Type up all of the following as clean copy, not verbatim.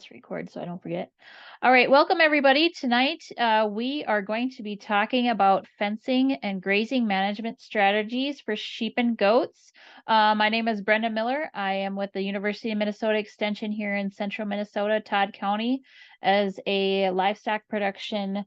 press record so I don't forget. All right, welcome everybody. Tonight we are going to be talking about fencing and grazing management strategies for sheep and goats. My name is Brenda Miller. I am with the University of Minnesota Extension here in central Minnesota, Todd County, as a livestock production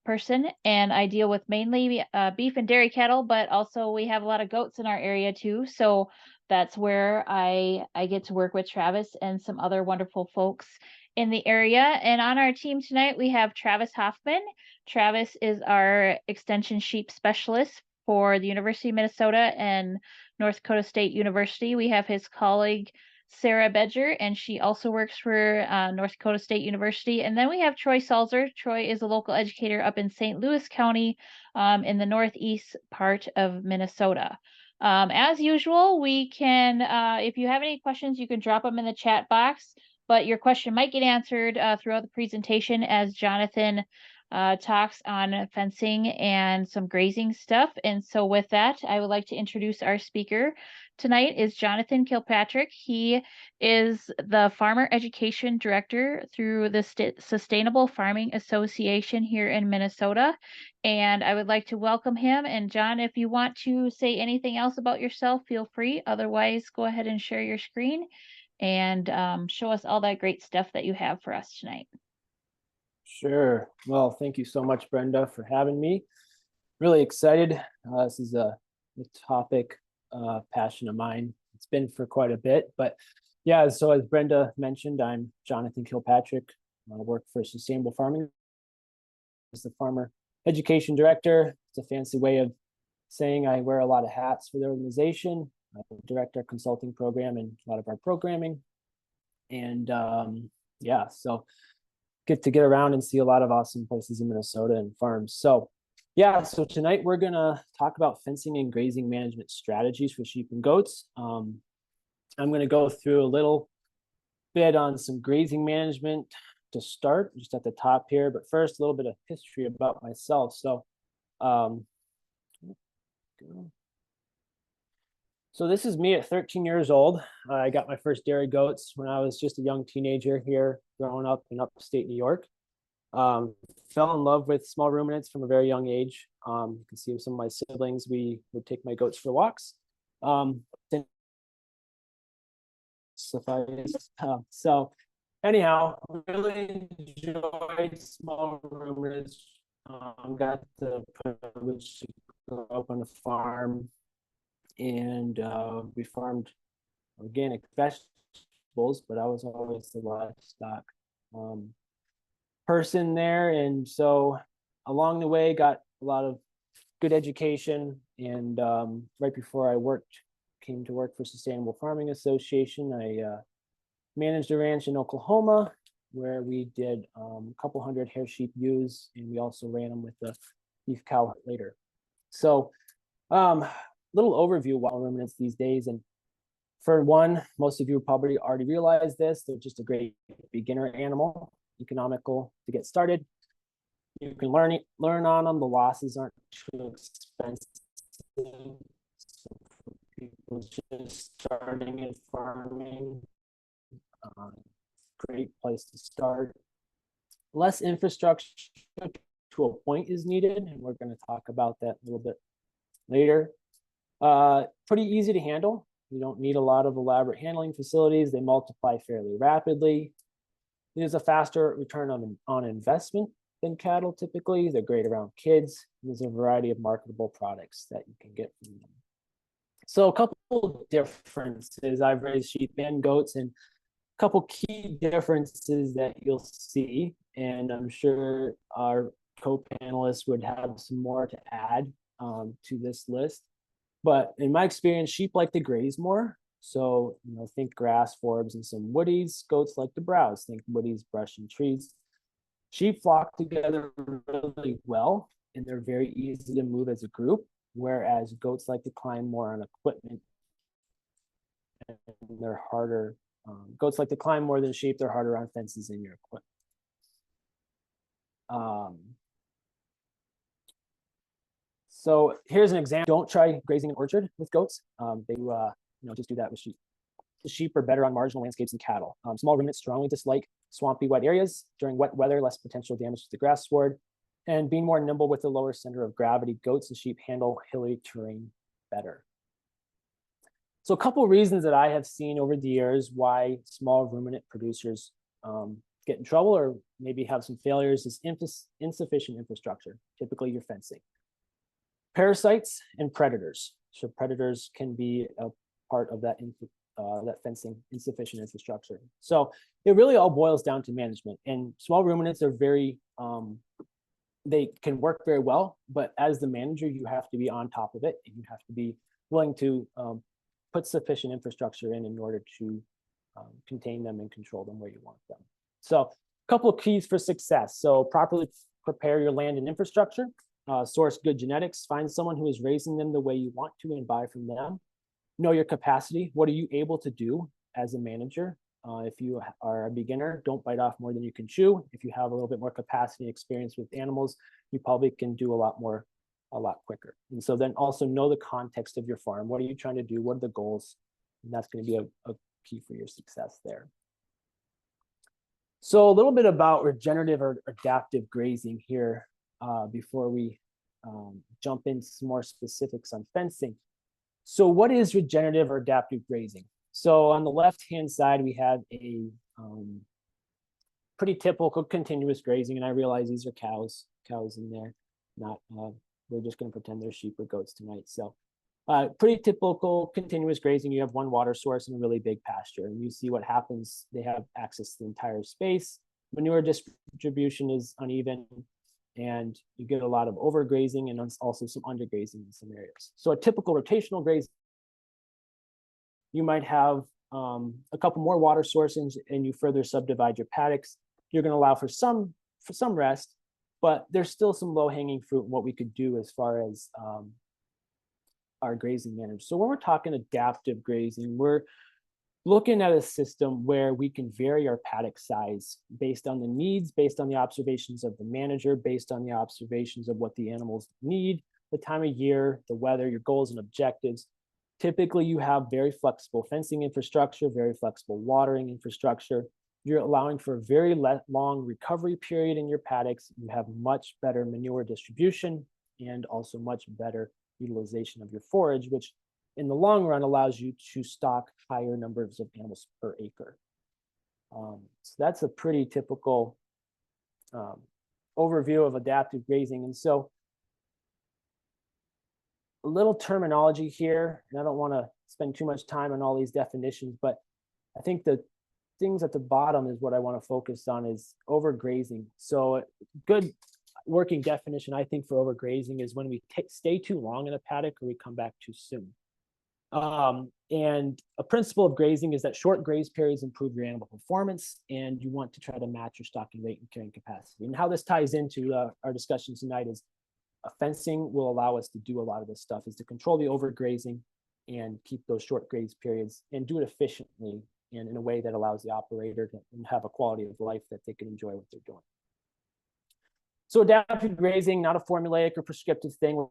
person, and I deal with mainly beef and dairy cattle, but also we have a lot of goats in our area too. So that's where I get to work with Travis and some other wonderful folks in the area. And on our team tonight, we have Travis Hoffman. Travis is our extension sheep specialist for the University of Minnesota and North Dakota State University. We have his colleague Sarah Bedger, and she also works for North Dakota State University. And then we have Troy Salzer. Troy is a local educator up in St. Louis County in the northeast part of Minnesota. As usual, we can, if you have any questions, you can drop them in the chat box, but your question might get answered throughout the presentation as Jonathan talks on fencing and some grazing stuff. And so with that, I would like to introduce our speaker tonight is Jonathan Kilpatrick. He is the Farmer Education Director through the Sustainable Farming Association here in Minnesota. And I would like to welcome him. And John, if you want to say anything else about yourself, feel free. Otherwise, go ahead and share your screen and show us all that great stuff that you have for us tonight. Sure. Well, thank you so much, Brenda, for having me. Really excited. This is a topic, passion of mine. It's been for quite a bit, but yeah, so as Brenda mentioned, I'm Jonathan Kilpatrick. I work for Sustainable Farming as the Farmer Education Director. It's a fancy way of saying I wear a lot of hats for the organization. I direct our consulting program and a lot of our programming. And yeah, so get to get around and see a lot of awesome places in Minnesota and farms. So yeah, so tonight we're gonna talk about fencing and grazing management strategies for sheep and goats. I'm gonna go through a little bit on some grazing management to start, just at the top here. But first, a little bit of history about myself. So this is me at 13 years old. I got my first dairy goats when I was just a young teenager here, growing up in upstate New York. Fell in love with small ruminants from a very young age. You can see some of my siblings, we would take my goats for walks. So anyhow, really enjoyed small ruminants. Got the privilege to grow up on a farm, and we farmed organic vegetables, but I was always the livestock person there. And so along the way, got a lot of good education. And right before I came to work for Sustainable Farming Association, I managed a ranch in Oklahoma where we did a couple hundred hair sheep ewes, and we also ran them with the beef cow later. So little overview of wild ruminants these days. And for one, most of you probably already realize this, they're just a great beginner animal, economical to get started. You can learn on them. The losses aren't too expensive. So for people just starting in farming, great place to start. Less infrastructure to a point is needed, and we're going to talk about that a little bit later. Pretty easy to handle. You don't need a lot of elaborate handling facilities. They multiply fairly rapidly. There's a faster return on investment than cattle typically. They're great around kids. There's a variety of marketable products that you can get from them. So a couple of differences. I've raised sheep and goats, and a couple key differences that you'll see, and I'm sure our co-panelists would have some more to add to this list. But in my experience, sheep like to graze more. So, think grass, forbs, and some woodies. Goats like to browse. Think woodies, brush, and trees. Sheep flock together really well, and they're very easy to move as a group, whereas goats like to climb more on equipment, and they're harder. Goats like to climb more than sheep. They're harder on fences and your equipment. So here's an example. Don't try grazing an orchard with goats. They just do that with sheep. sheep are better on marginal landscapes than cattle. Small ruminants strongly dislike swampy, wet areas. During wet weather, less potential damage to the grass sward. And being more nimble with the lower center of gravity, goats and sheep handle hilly terrain better. So a couple of reasons that I have seen over the years why small ruminant producers get in trouble or maybe have some failures is insufficient infrastructure, typically your fencing. Parasites and predators. So predators can be a part of that fencing, insufficient infrastructure. So it really all boils down to management. And small ruminants are very, they can work very well, but as the manager, you have to be on top of it, and you have to be willing to put sufficient infrastructure in order to contain them and control them where you want them. So a couple of keys for success. So properly prepare your land and infrastructure, source good genetics, find someone who is raising them the way you want to and buy from them. Know your capacity. What are you able to do as a manager? If you are a beginner, don't bite off more than you can chew. If you have a little bit more capacity and experience with animals, you probably can do a lot more, a lot quicker. And so then also know the context of your farm. What are you trying to do? What are the goals? And that's going to be a key for your success there. So a little bit about regenerative or adaptive grazing here before we jump into some more specifics on fencing. So what is regenerative or adaptive grazing? So on the left-hand side, we have a pretty typical continuous grazing, and I realize these are cows in there, not, we're just gonna pretend they're sheep or goats tonight. So pretty typical continuous grazing. You have one water source and a really big pasture, and you see what happens. They have access to the entire space. Manure distribution is uneven, and you get a lot of overgrazing and also some undergrazing in some areas. So a typical rotational grazing, you might have a couple more water sources and you further subdivide your paddocks. You're going to allow for some rest, but there's still some low-hanging fruit in what we could do as far as our grazing management. So when we're talking adaptive grazing, we're looking at a system where we can vary our paddock size based on the needs, based on the observations of the manager, based on the observations of what the animals need, the time of year, the weather, your goals and objectives. Typically, you have very flexible fencing infrastructure, very flexible watering infrastructure. You're allowing for a very long recovery period in your paddocks. You have much better manure distribution and also much better utilization of your forage, which in the long run allows you to stock higher numbers of animals per acre. So that's a pretty typical overview of adaptive grazing. And so a little terminology here, and I don't want to spend too much time on all these definitions, but I think the things at the bottom is what I want to focus on is overgrazing. So a good working definition, I think, for overgrazing is when we stay too long in a paddock or we come back too soon. And a principle of grazing is that short graze periods improve your animal performance, and you want to try to match your stocking rate and carrying capacity. And how this ties into our discussion tonight is fencing will allow us to do a lot of this stuff, is to control the overgrazing and keep those short graze periods and do it efficiently and in a way that allows the operator to have a quality of life that they can enjoy what they're doing. So adaptive grazing, not a formulaic or prescriptive thing,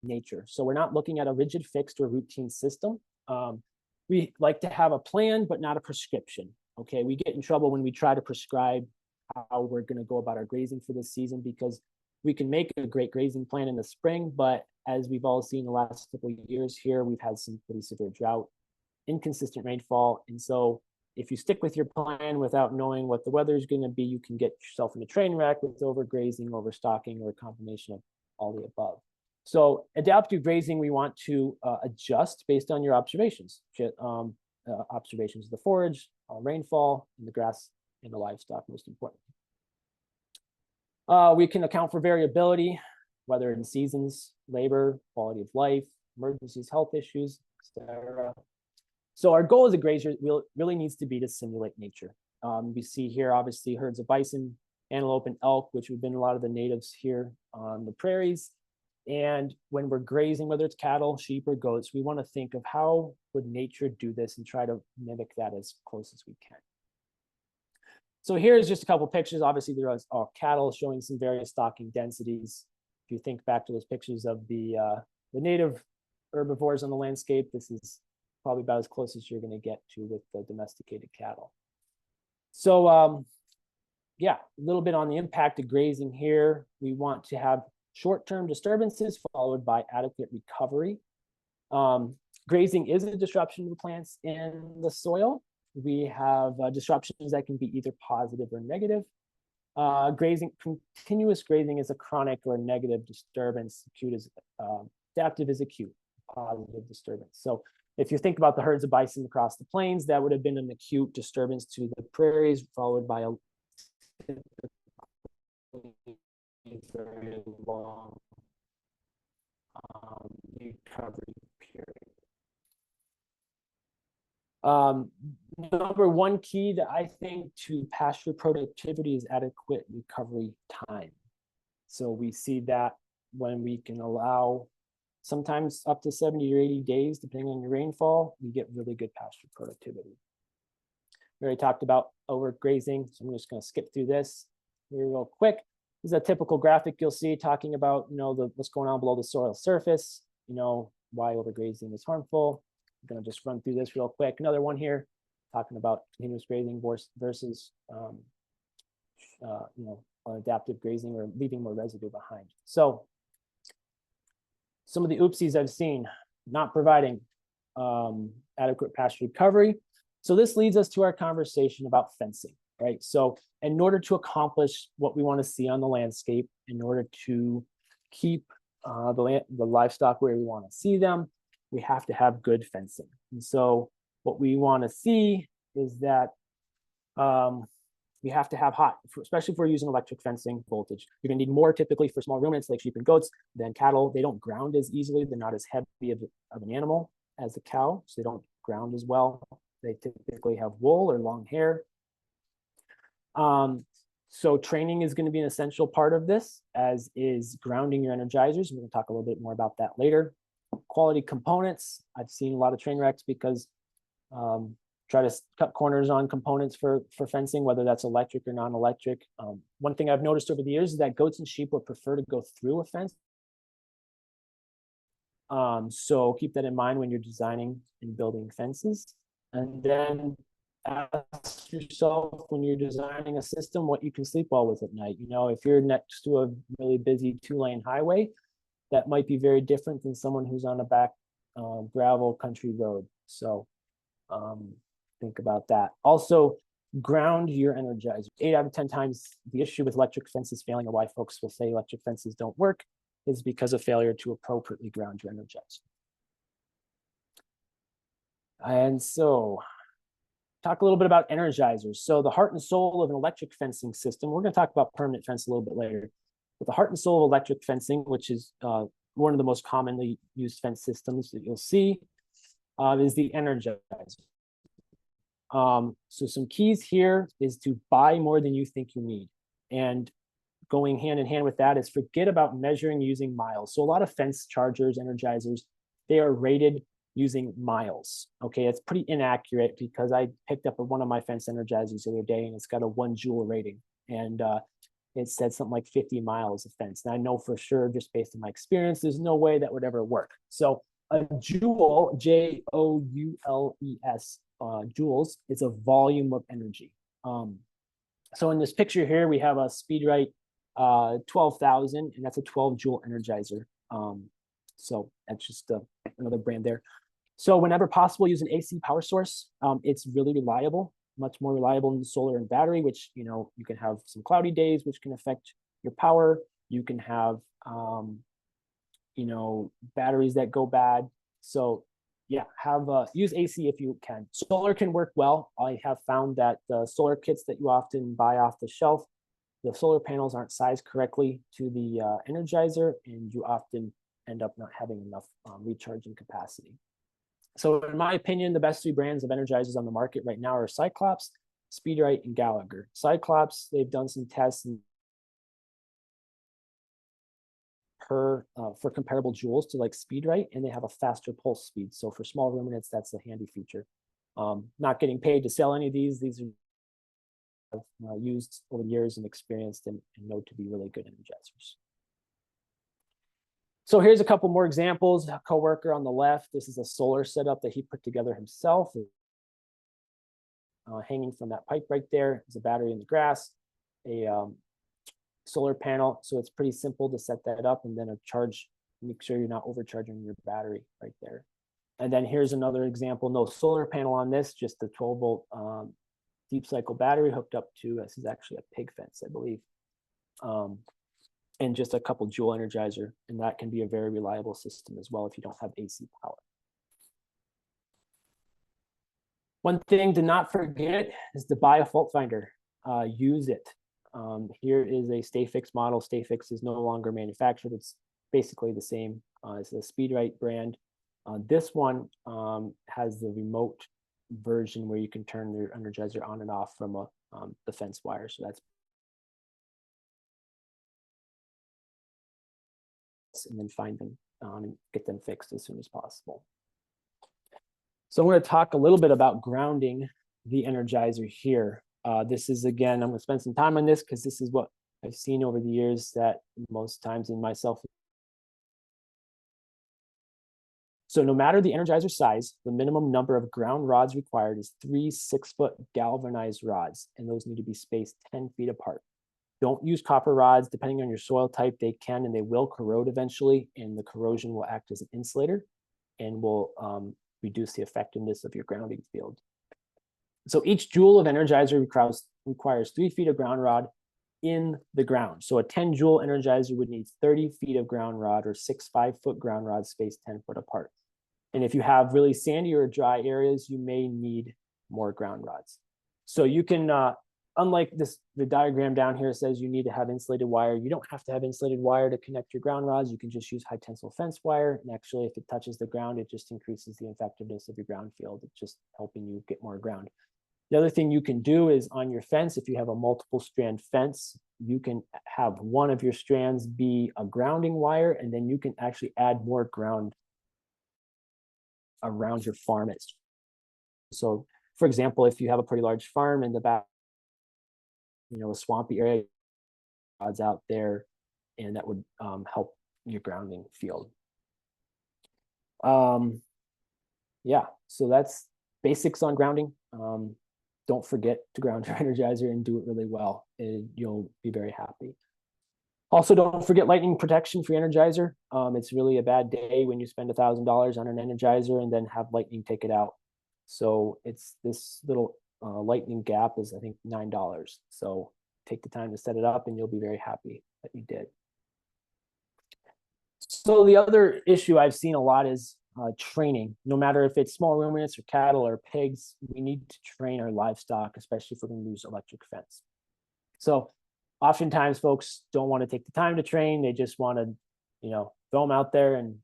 nature. So we're not looking at a rigid, fixed, or routine system. We like to have a plan, but not a prescription. Okay, we get in trouble when we try to prescribe how we're going to go about our grazing for this season, because we can make a great grazing plan in the spring, but as we've all seen the last couple of years here, we've had some pretty severe drought, inconsistent rainfall. And so if you stick with your plan without knowing what the weather is going to be, you can get yourself in a train wreck with overgrazing, overstocking, or a combination of all the above. So adaptive grazing, we want to adjust based on your observations. Observations of the forage, rainfall, and the grass and the livestock, most important. We can account for variability, whether in seasons, labor, quality of life, emergencies, health issues, etc. So our goal as a grazer really needs to be to simulate nature. We see here, obviously, herds of bison, antelope, and elk, which have been a lot of the natives here on the prairies. And when we're grazing, whether it's cattle, sheep, or goats, we want to think of how would nature do this and try to mimic that as close as we can. So here's just a couple pictures. Obviously, there are all cattle showing some various stocking densities. If you think back to those pictures of the native herbivores on the landscape, this is probably about as close as you're going to get to with the domesticated cattle. So yeah, a little bit on the impact of grazing here. We want to have short-term disturbances followed by adequate recovery. Grazing is a disruption to the plants in the soil. We have disruptions that can be either positive or negative. Continuous grazing is a chronic or negative disturbance. Acute is adaptive is acute, positive disturbance. So if you think about the herds of bison across the plains, that would have been an acute disturbance to the prairies, followed by a very long recovery period. Number one key that I think to pasture productivity is adequate recovery time. So we see that when we can allow sometimes up to 70 or 80 days, depending on your rainfall, you get really good pasture productivity. We already talked about overgrazing, so I'm just going to skip through this here real quick. This is a typical graphic you'll see talking about, what's going on below the soil surface, why overgrazing is harmful. I'm going to just run through this real quick. Another one here, talking about continuous grazing versus, adaptive grazing or leaving more residue behind. So some of the oopsies I've seen, not providing adequate pasture recovery. So this leads us to our conversation about fencing, right? So in order to accomplish what we want to see on the landscape, in order to keep the livestock where we want to see them, we have to have good fencing. And so what we want to see is that we have to have especially if we're using electric fencing voltage. You're going to need more typically for small ruminants like sheep and goats than cattle. They don't ground as easily. They're not as heavy of an animal as a cow, so they don't ground as well. They typically have wool or long hair. So training is going to be an essential part of this, as is grounding your energizers. We're going to talk a little bit more about that later. Quality components. I've seen a lot of train wrecks because try to cut corners on components for fencing, whether that's electric or non-electric. One thing I've noticed over the years is that goats and sheep would prefer to go through a fence. So keep that in mind when you're designing and building fences. And then ask yourself when you're designing a system what you can sleep well with at night. If you're next to a really busy 2-lane highway, that might be very different than someone who's on a back gravel country road. So think about that. Also, ground your energizer. 8 out of 10 times, the issue with electric fences failing, or why folks will say electric fences don't work, is because of failure to appropriately ground your energizer. And so, talk a little bit about energizers. So the heart and soul of an electric fencing system, we're going to talk about permanent fence a little bit later, but the heart and soul of electric fencing, which is one of the most commonly used fence systems that you'll see, is the energizer. So some keys here is to buy more than you think you need. And going hand in hand with that is forget about measuring using miles. So a lot of fence chargers, energizers, they are rated using miles. Okay, it's pretty inaccurate because I picked up one of my fence energizers the other day and it's got a 1 joule rating. And it said something like 50 miles of fence. And I know for sure, just based on my experience, there's no way that would ever work. So a joule, Joules, joules, is a volume of energy. So in this picture here, we have a SpeedRite 12,000, and that's a 12 joule energizer. So that's just another brand there. So whenever possible, use an AC power source. It's really reliable, much more reliable than solar and battery, which, you can have some cloudy days, which can affect your power. You can have, batteries that go bad. So yeah, use AC if you can. Solar can work well. I have found that the solar kits that you often buy off the shelf, the solar panels aren't sized correctly to the energizer, and you often end up not having enough recharging capacity. So in my opinion, the best 3 brands of energizers on the market right now are Cyclops, SpeedRite, and Gallagher. Cyclops, they've done some tests for comparable joules to like SpeedRite, and they have a faster pulse speed. So for small ruminants, that's a handy feature. Not getting paid to sell any of these. These are used over the years and experienced and know to be really good energizers. So here's a couple more examples. A coworker on the left, this is a solar setup that he put together himself. Hanging from that pipe right there is a battery in the grass, a solar panel. So it's pretty simple to set that up, and then a charge, make sure you're not overcharging your battery right there. And then here's another example, no solar panel on this, just the 12-volt deep cycle battery hooked up to, this is actually a pig fence, I believe. And just a couple joule energizer, and that can be a very reliable system as well if you don't have AC power. One thing to not forget is to buy a fault finder. Use it. Here is a StayFix model. StayFix is no longer manufactured. It's basically the same as the SpeedRite brand. This one has the remote version where you can turn your energizer on and off from the fence wire. So that's, and then find them and get them fixed as soon as possible. So I'm going to talk a little bit about grounding the energizer here. This is, again, I'm going to spend some time on this because this is what I've seen over the years that most times in myself. So no matter the energizer size, the minimum number of ground rods required is 3 6-foot galvanized rods, and those need to be spaced 10 feet apart. Don't use copper rods. Depending on your soil type, they can and they will corrode eventually, and the corrosion will act as an insulator and will reduce the effectiveness of your grounding field. So each joule of energizer requires 3 feet of ground rod in the ground. So a 10 joule energizer would need 30 feet of ground rod, or 6 5-foot ground rods spaced 10 foot apart. And if you have really sandy or dry areas, you may need more ground rods. So you can, unlike this, the diagram down here says you need to have insulated wire. You don't have to have insulated wire to connect your ground rods. You can just use high tensile fence wire. And actually, if it touches the ground, it just increases the effectiveness of your ground field. It's just helping you get more ground. The other thing you can do is on your fence, if you have a multiple strand fence, you can have one of your strands be a grounding wire, and then you can actually add more ground around your farm. So for example, if you have a pretty large farm in the back, a swampy area, rods out there, and that would help your grounding field. Yeah, so that's basics on grounding. Don't forget to ground your energizer and do it really well, and you'll be very happy. Also, don't forget lightning protection for your energizer. It's really a bad day when you spend $1,000 on an energizer and then have lightning take it out. So it's this little lightning gap is, I think, $9. So take the time to set it up and you'll be very happy that you did. So the other issue I've seen a lot is training. No matter if it's small ruminants or cattle or pigs, we need to train our livestock, especially if we're going to use electric fence. So oftentimes folks don't want to take the time to train. They just want to, throw them out there and,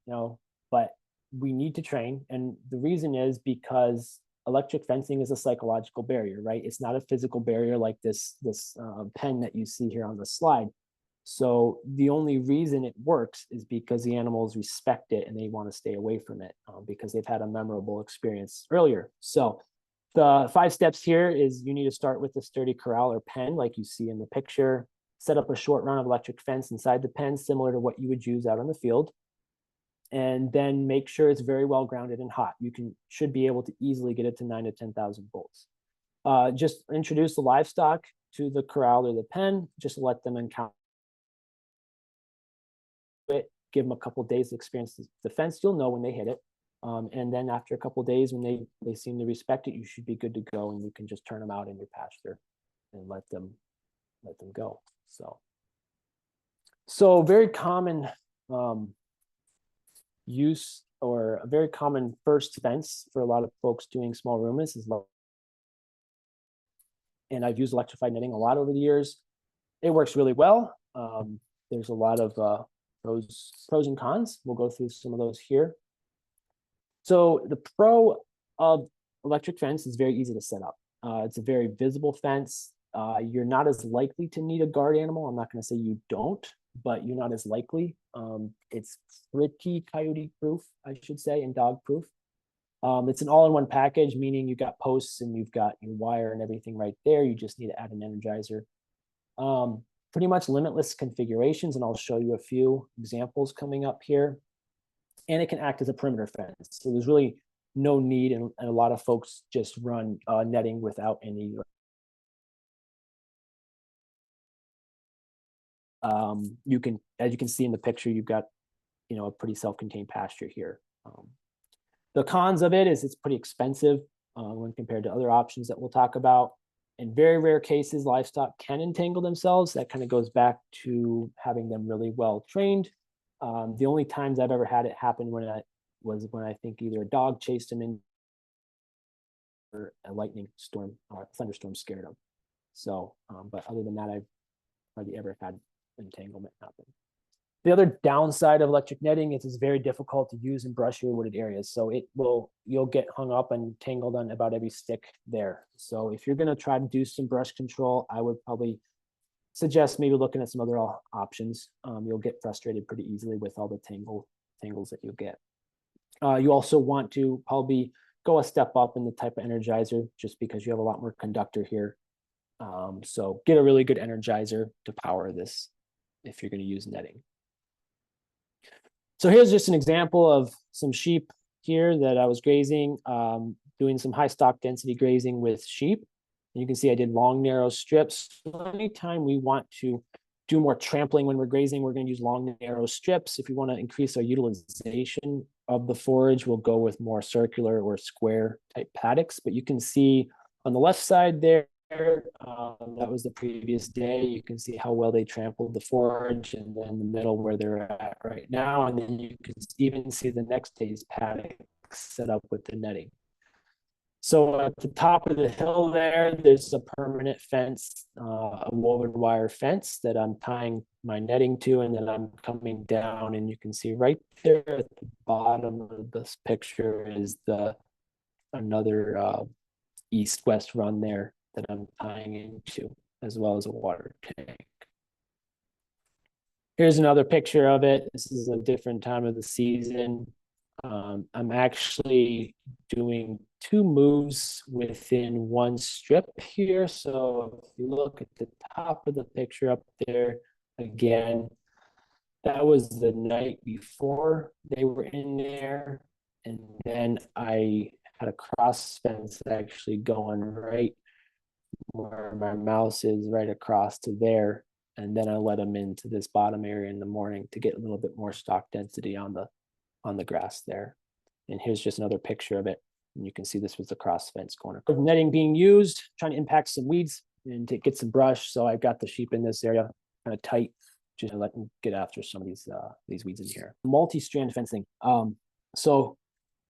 but we need to train. And the reason is because electric fencing is a psychological barrier, right? It's not a physical barrier like this pen that you see here on the slide. So the only reason it works is because the animals respect it and they want to stay away from it because they've had a memorable experience earlier. So the 5 steps here is you need to start with a sturdy corral or pen like you see in the picture. Set up a short run of electric fence inside the pen, similar to what you would use out on the field. And then make sure it's very well grounded and hot. You should be able to easily get it to 9,000 to 10,000 volts. Just introduce the livestock to the corral or the pen. Just let them encounter it. Give them a couple of days to experience the fence. You'll know when they hit it. And then after a couple of days, when they seem to respect it, you should be good to go, and you can just turn them out in your pasture and let them go. So very common use, or a very common first fence for a lot of folks doing small ruminants is low. And I've used electrified netting a lot over the years. It works really well. There's a lot of pros and cons. We'll go through some of those here. So the pro of electric fence is very easy to set up. It's a very visible fence. You're not as likely to need a guard animal. I'm not going to say you don't, but you're not as likely. It's pretty coyote proof, I should say, and dog proof. It's an all-in-one package, meaning you've got posts and you've got your wire and everything right there. You just need to add an energizer. pretty much limitless configurations, and I'll show you a few examples coming up here. And it can act as a perimeter fence. So there's really no need, and a lot of folks just run netting without any. You can, as you can see in the picture, you've got, you know, a pretty self-contained pasture here. The cons of it is it's pretty expensive when compared to other options that we'll talk about. In very rare cases, livestock can entangle themselves. That kind of goes back to having them really well trained. The only times I've ever had it happen when I think either a dog chased them in or a lightning storm or a thunderstorm scared them. So, but other than that, I've hardly ever had entanglement happen. The other downside of electric netting is it's very difficult to use in brushy or wooded areas. So you'll get hung up and tangled on about every stick there. So if you're gonna try to do some brush control, I would probably suggest maybe looking at some other options. You'll get frustrated pretty easily with all the tangles that you'll get. You also want to probably go a step up in the type of energizer, just because you have a lot more conductor here. So get a really good energizer to power this if you're going to use netting. So here's just an example of some sheep here that I was grazing, doing some high stock density grazing with sheep. And you can see I did long, narrow strips. So anytime we want to do more trampling when we're grazing, we're going to use long, narrow strips. If we want to increase our utilization of the forage, we'll go with more circular or square type paddocks. But you can see on the left side there, that was the previous day. You can see how well they trampled the forage, and then the middle where they're at right now. And then you can even see the next day's paddock set up with the netting. So at the top of the hill there's a permanent fence, a woven wire fence that I'm tying my netting to, and then I'm coming down, and you can see right there at the bottom of this picture is another east-west run there that I'm tying into, as well as a water tank. Here's another picture of it. This is a different time of the season. I'm actually doing 2 moves within 1 strip here. So if you look at the top of the picture up there, again, that was the night before they were in there. And then I had a cross fence actually going right where my mouse is, right across to there. And then I let them into this bottom area in the morning to get a little bit more stock density on the grass there. And here's just another picture of it. And you can see this was the cross fence corner. Netting being used, trying to impact some weeds and to get some brush. So I've got the sheep in this area kind of tight, just to let them get after some of these weeds in here. Multi-strand fencing. So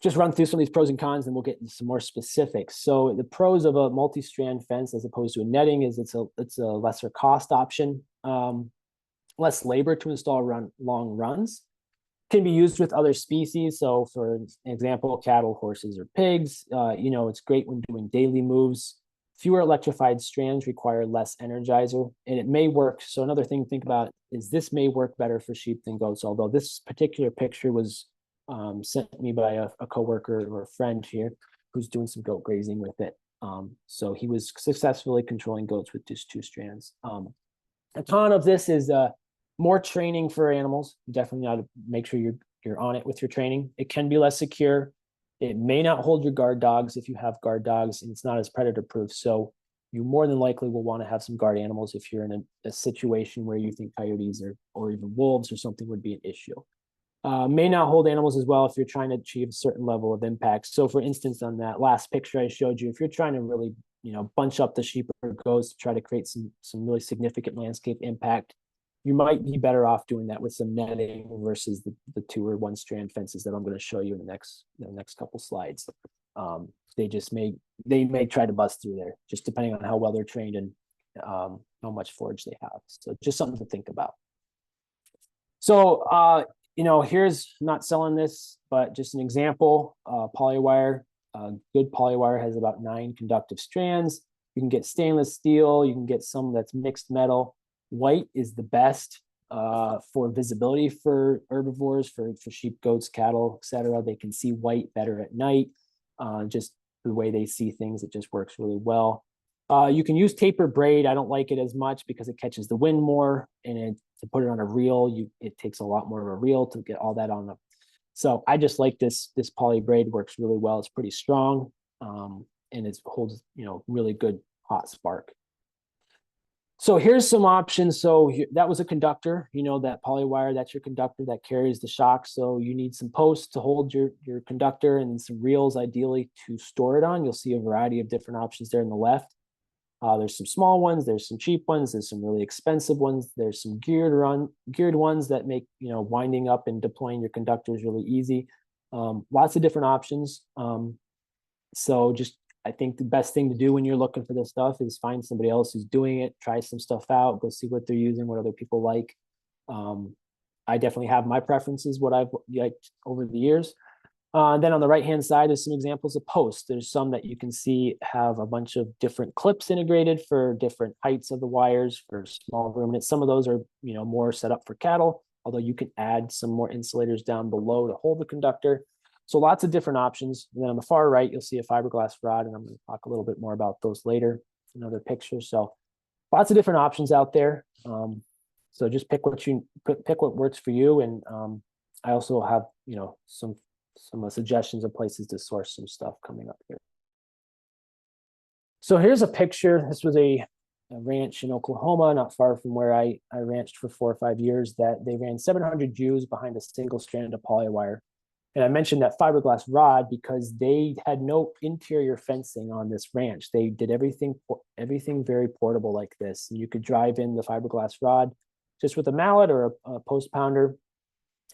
just run through some of these pros and cons, and we'll get into some more specifics. So the pros of a multi-strand fence as opposed to a netting is it's a lesser cost option, less labor to install long runs. Can be used with other species. So for example, cattle, horses, or pigs, it's great when doing daily moves. Fewer electrified strands require less energizer, and it may work. So another thing to think about is this may work better for sheep than goats, although this particular picture was sent me by a coworker or a friend here who's doing some goat grazing with it. So he was successfully controlling goats with just 2 strands. A con of this is more training for animals. You definitely got to make sure you're on it with your training. It can be less secure. It may not hold your guard dogs if you have guard dogs, and it's not as predator proof. So you more than likely will want to have some guard animals if you're in a situation where you think coyotes or even wolves or something would be an issue. May not hold animals as well if you're trying to achieve a certain level of impact. So for instance, on that last picture I showed you, if you're trying to really, bunch up the sheep or goats to try to create some really significant landscape impact, you might be better off doing that with some netting versus the 2 or 1 strand fences that I'm going to show you in the next couple slides. They may try to bust through there, just depending on how well they're trained and how much forage they have. So just something to think about. So here's, not selling this, but just an example. Polywire, good polywire has about 9 conductive strands. You can get stainless steel. You can get some that's mixed metal. White is the best for visibility for herbivores, for sheep, goats, cattle, etc. They can see white better at night. Just the way they see things, it just works really well. You can use taper braid. I don't like it as much because it catches the wind more, and to put it on a reel, it takes a lot more of a reel to get all that on the. So I just like this poly braid, works really well. It's pretty strong, and it holds really good hot spark. So here's some options. So that was a conductor, that polywire, that's your conductor that carries the shock. So you need some posts to hold your conductor and some reels ideally to store it on. You'll see a variety of different options there on the left. There's some small ones, there's some cheap ones, there's some really expensive ones, there's some geared ones that make winding up and deploying your conductors really easy. Lots of different options. So just I think the best thing to do when you're looking for this stuff is find somebody else who's doing it, try some stuff out, go see what they're using, what other people like. I definitely have my preferences, what I've liked over the years. Then on the right-hand side is some examples of posts. There's some that you can see have a bunch of different clips integrated for different heights of the wires for small ruminants. Some of those are, more set up for cattle, although you can add some more insulators down below to hold the conductor. So lots of different options. And then on the far right, you'll see a fiberglass rod, and I'm going to talk a little bit more about those later in other pictures. So lots of different options out there. So just pick what works for you. And I also have, some suggestions of places to source some stuff coming up here. So here's a picture. This was a ranch in Oklahoma, not far from where I ranched for 4 or 5 years, that they ran 700 ewes behind a single strand of polywire. And I mentioned that fiberglass rod because they had no interior fencing on this ranch. They did everything very portable like this. And you could drive in the fiberglass rod just with a mallet or a post pounder,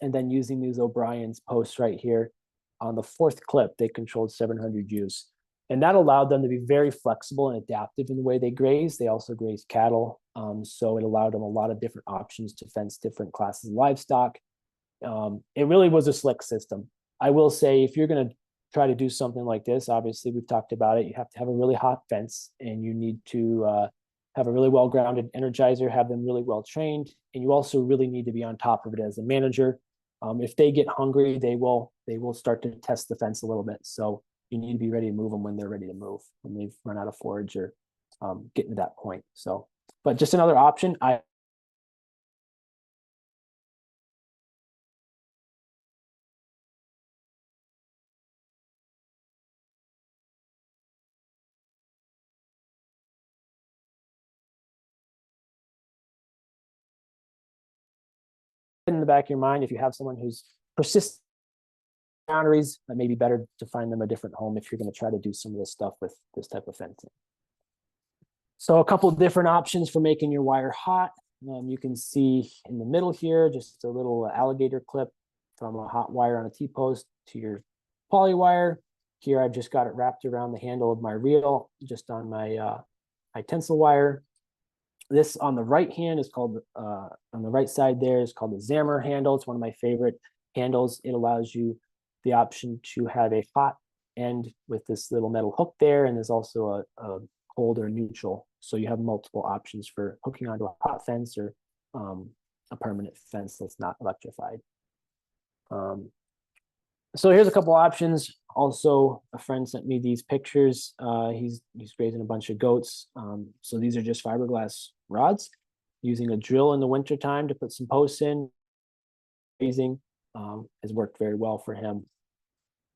and then using these O'Brien's posts right here on the 4th clip, they controlled 700 ewes. And that allowed them to be very flexible and adaptive in the way they graze. They also graze cattle. So it allowed them a lot of different options to fence different classes of livestock. It really was a slick system. I will say, if you're going to try to do something like this, obviously we've talked about it, you have to have a really hot fence, and you need to have a really well-grounded energizer, have them really well trained, and you also really need to be on top of it as a manager. If they get hungry, they will start to test the fence a little bit. So you need to be ready to move them when they're ready to move, when they've run out of forage or getting to that point. So, but just another option. In the back of your mind, if you have someone who's persistent boundaries, it may be better to find them a different home if you're going to try to do some of this stuff with this type of fencing. So a couple of different options for making your wire hot. You can see in the middle here, just a little alligator clip from a hot wire on a T-post to your polywire. Here, I've just got it wrapped around the handle of my reel, just on my Tensil wire. This on the right hand is called, on the right side there is called the Zammer handle. It's one of my favorite handles. It allows you the option to have a hot end with this little metal hook there, and there's also a cold or neutral. So you have multiple options for hooking onto a hot fence or a permanent fence that's not electrified. So here's a couple options. Also, a friend sent me these pictures. He's grazing a bunch of goats. So these are just fiberglass rods, using a drill in the wintertime to put some posts in. Grazing has worked very well for him.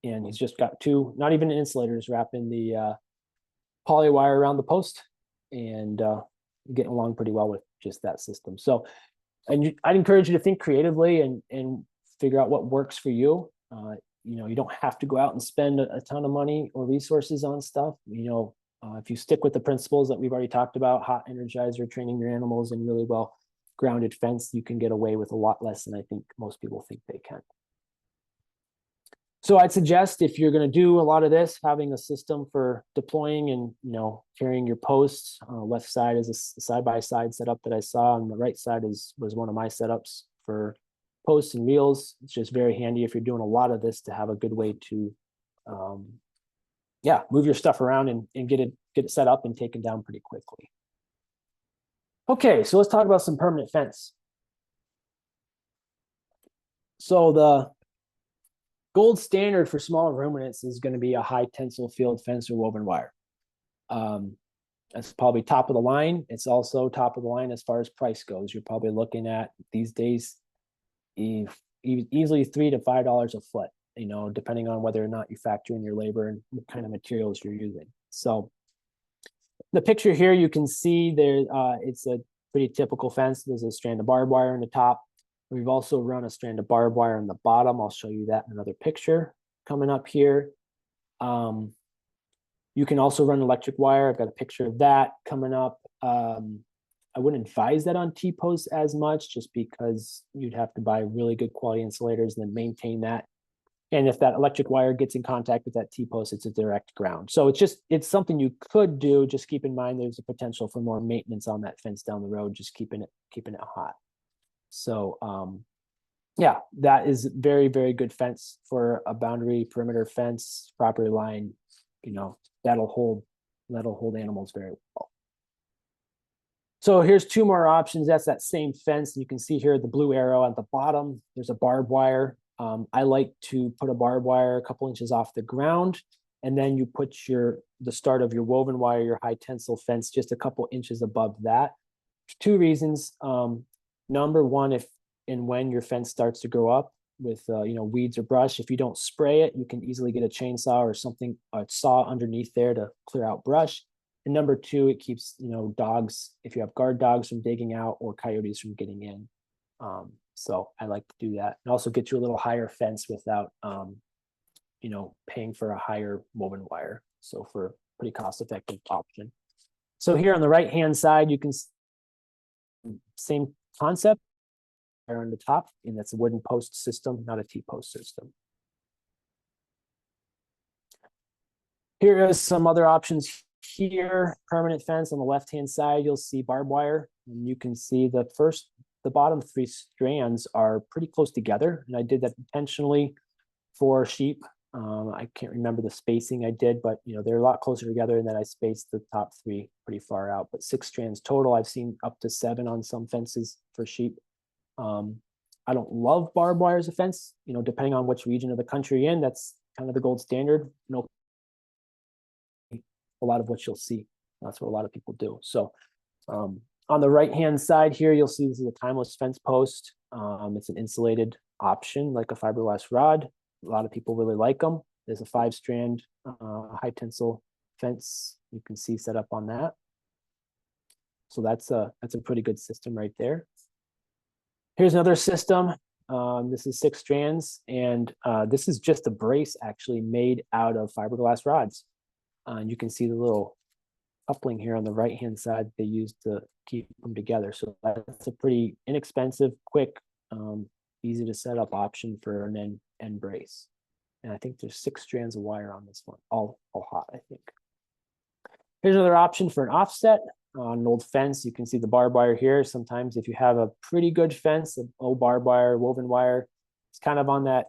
And he's just got 2, not even insulators, wrapping the polywire around the post, and getting along pretty well with just that system. So, and I'd encourage you to think creatively and figure out what works for you. You don't have to go out and spend a ton of money or resources on stuff. If you stick with the principles that we've already talked about, hot energizer, training your animals, and really well grounded fence, you can get away with a lot less than I think most people think they can. So I'd suggest, if you're going to do a lot of this, having a system for deploying and carrying your posts. Left side is a side-by-side setup that I saw, and the right side was one of my setups for posts and reels. It's just very handy if you're doing a lot of this to have a good way to move your stuff around and get it set up and taken down pretty quickly. Okay, so let's talk about some permanent fence. So the gold standard for small ruminants is going to be a high tensile field fence or woven wire. That's probably top of the line. It's also top of the line as far as price goes. You're probably looking at these days easily $3 to $5 a foot, you know, depending on whether or not you factor in your labor and what kind of materials you're using. So the picture here, you can see there, it's a pretty typical fence. There's a strand of barbed wire on the top. We've also run a strand of barbed wire on the bottom. I'll show you that in another picture coming up here. You can also run electric wire. I've got a picture of that coming up. I wouldn't advise that on T-posts as much, just because you'd have to buy really good quality insulators and then maintain that. And if that electric wire gets in contact with that T-post, it's a direct ground. So it's something you could do. Just keep in mind there's a potential for more maintenance on that fence down the road, just keeping it hot. So yeah, that is very, very good fence for a boundary perimeter fence, property line, you know, that'll hold animals very well. So here's two more options. That's that same fence. You can see here the blue arrow at the bottom. There's a barbed wire. I like to put a barbed wire a couple inches off the ground, and then you put the start of your woven wire, your high tensile fence, just a couple inches above that. Two reasons. Number one, if and when your fence starts to grow up with you know, weeds or brush, if you don't spray it, you can easily get a chainsaw or something, a saw underneath there to clear out brush. And number two, it keeps, you know, dogs, if you have guard dogs, from digging out, or coyotes from getting in. So I like to do that, and also get you a little higher fence without you know, paying for a higher woven wire. So for a pretty cost-effective option. So here on the right hand side, you can same concept on the top, and that's a wooden post system, not a T-post system. Here is some other options here. Permanent fence on the left hand side, you'll see barbed wire, and you can see the bottom three strands are pretty close together, and I did that intentionally for sheep. I can't remember the spacing I did, but you know, they're a lot closer together, and then I spaced the top three pretty far out, but 6 strands total. I've seen up to 7 on some fences for sheep. I don't love barbed wire as a fence, you know, depending on which region of the country you're in, that's kind of the gold standard. You know, a lot of what you'll see, that's what a lot of people do. So on the right hand side here, you'll see this is a timeless fence post. It's an insulated option, like a fiberglass rod. A lot of people really like them. There's a 5-strand high tensile fence you can see set up on that. So that's a pretty good system right there. Here's another system. This is 6 strands, and this is just a brace actually made out of fiberglass rods. And you can see the little coupling here on the right hand side they use to keep them together. So that's a pretty inexpensive, quick, easy to set up option for an end brace. And I think there's 6 strands of wire on this one, all hot, I think. Here's another option for an offset on an old fence. You can see the barbed wire here. Sometimes if you have a pretty good fence, an old barbed wire, woven wire, it's kind of on that,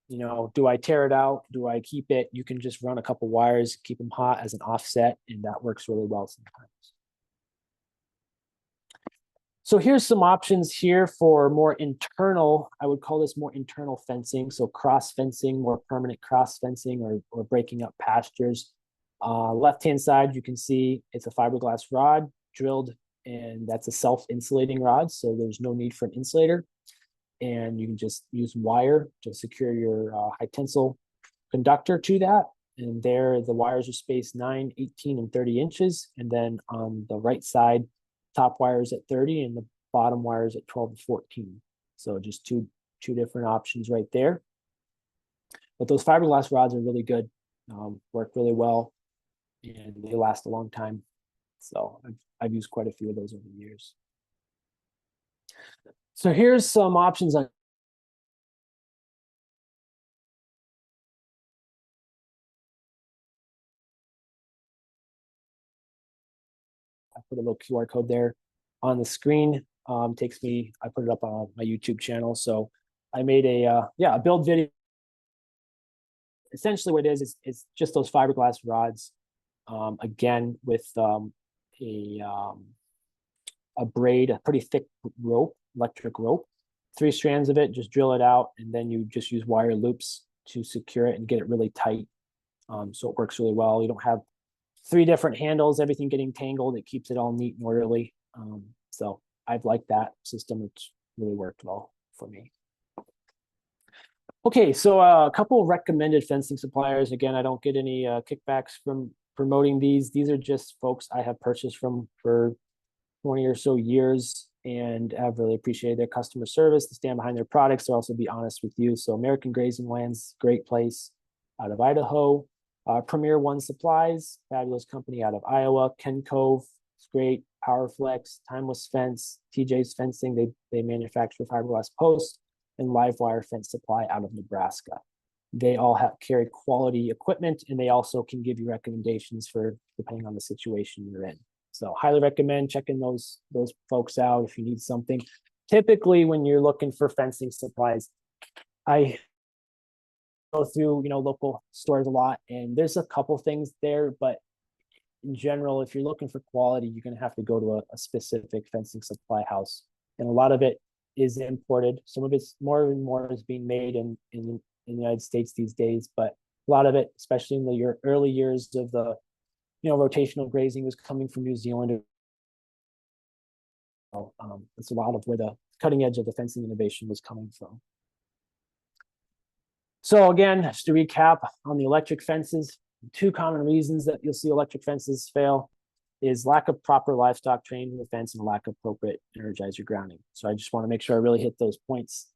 you know, do I tear it out? Do I keep it? You can just run a couple wires, keep them hot as an offset, and that works really well sometimes. So here's some options here for more internal, I would call this more internal fencing. So cross fencing, more permanent cross fencing, or breaking up pastures. Left-hand side, you can see it's a fiberglass rod drilled, and that's a self-insulating rod. So there's no need for an insulator. And you can just use wire to secure your high tensile conductor to that. And there, the wires are spaced 9, 18, and 30 inches. And then on the right side, top wires at 30 and the bottom wires at 12 to 14. So just two different options right there. But those fiberglass rods are really good, work really well, and they last a long time. So I've used quite a few of those over the years. So here's some options on I put a little QR code there on the screen. Takes me, I put it up on my YouTube channel. So I made a build video. Essentially what it is, it's just those fiberglass rods, again, with a braid, a pretty thick rope, electric rope, 3 strands of it, just drill it out, and then you just use wire loops to secure it and get it really tight. So it works really well. You don't have 3 different handles, everything getting tangled. It keeps it all neat and orderly. So I've liked that system. It's really worked well for me. Okay, so a couple of recommended fencing suppliers. Again, I don't get any kickbacks from promoting these. These are just folks I have purchased from for 20 or so years, and I've really appreciated their customer service. They stand behind their products. They'll also be honest with you. So American Grazing Lands, great place out of Idaho. Premier One Supplies, fabulous company out of Iowa. Ken Cove, it's great. Powerflex, Timeless Fence, TJ's Fencing, they manufacture fiberglass posts, and Livewire Fence Supply out of Nebraska. They all have carry quality equipment, and they also can give you recommendations for depending on the situation you're in. So highly recommend checking those folks out if you need something. Typically, when you're looking for fencing supplies, I go through local stores a lot, and there's a couple things there, but in general, if you're looking for quality, you're going to have to go to a specific fencing supply house, and a lot of it is imported. Some of it's more and more is being made in the United States these days, but a lot of it, especially in the early years of the rotational grazing, was coming from New Zealand. It's a lot of where the cutting edge of the fencing innovation was coming from. So again, just to recap on the electric fences, 2 common reasons that you'll see electric fences fail is lack of proper livestock training in the fence and lack of appropriate energizer grounding. So I just want to make sure I really hit those points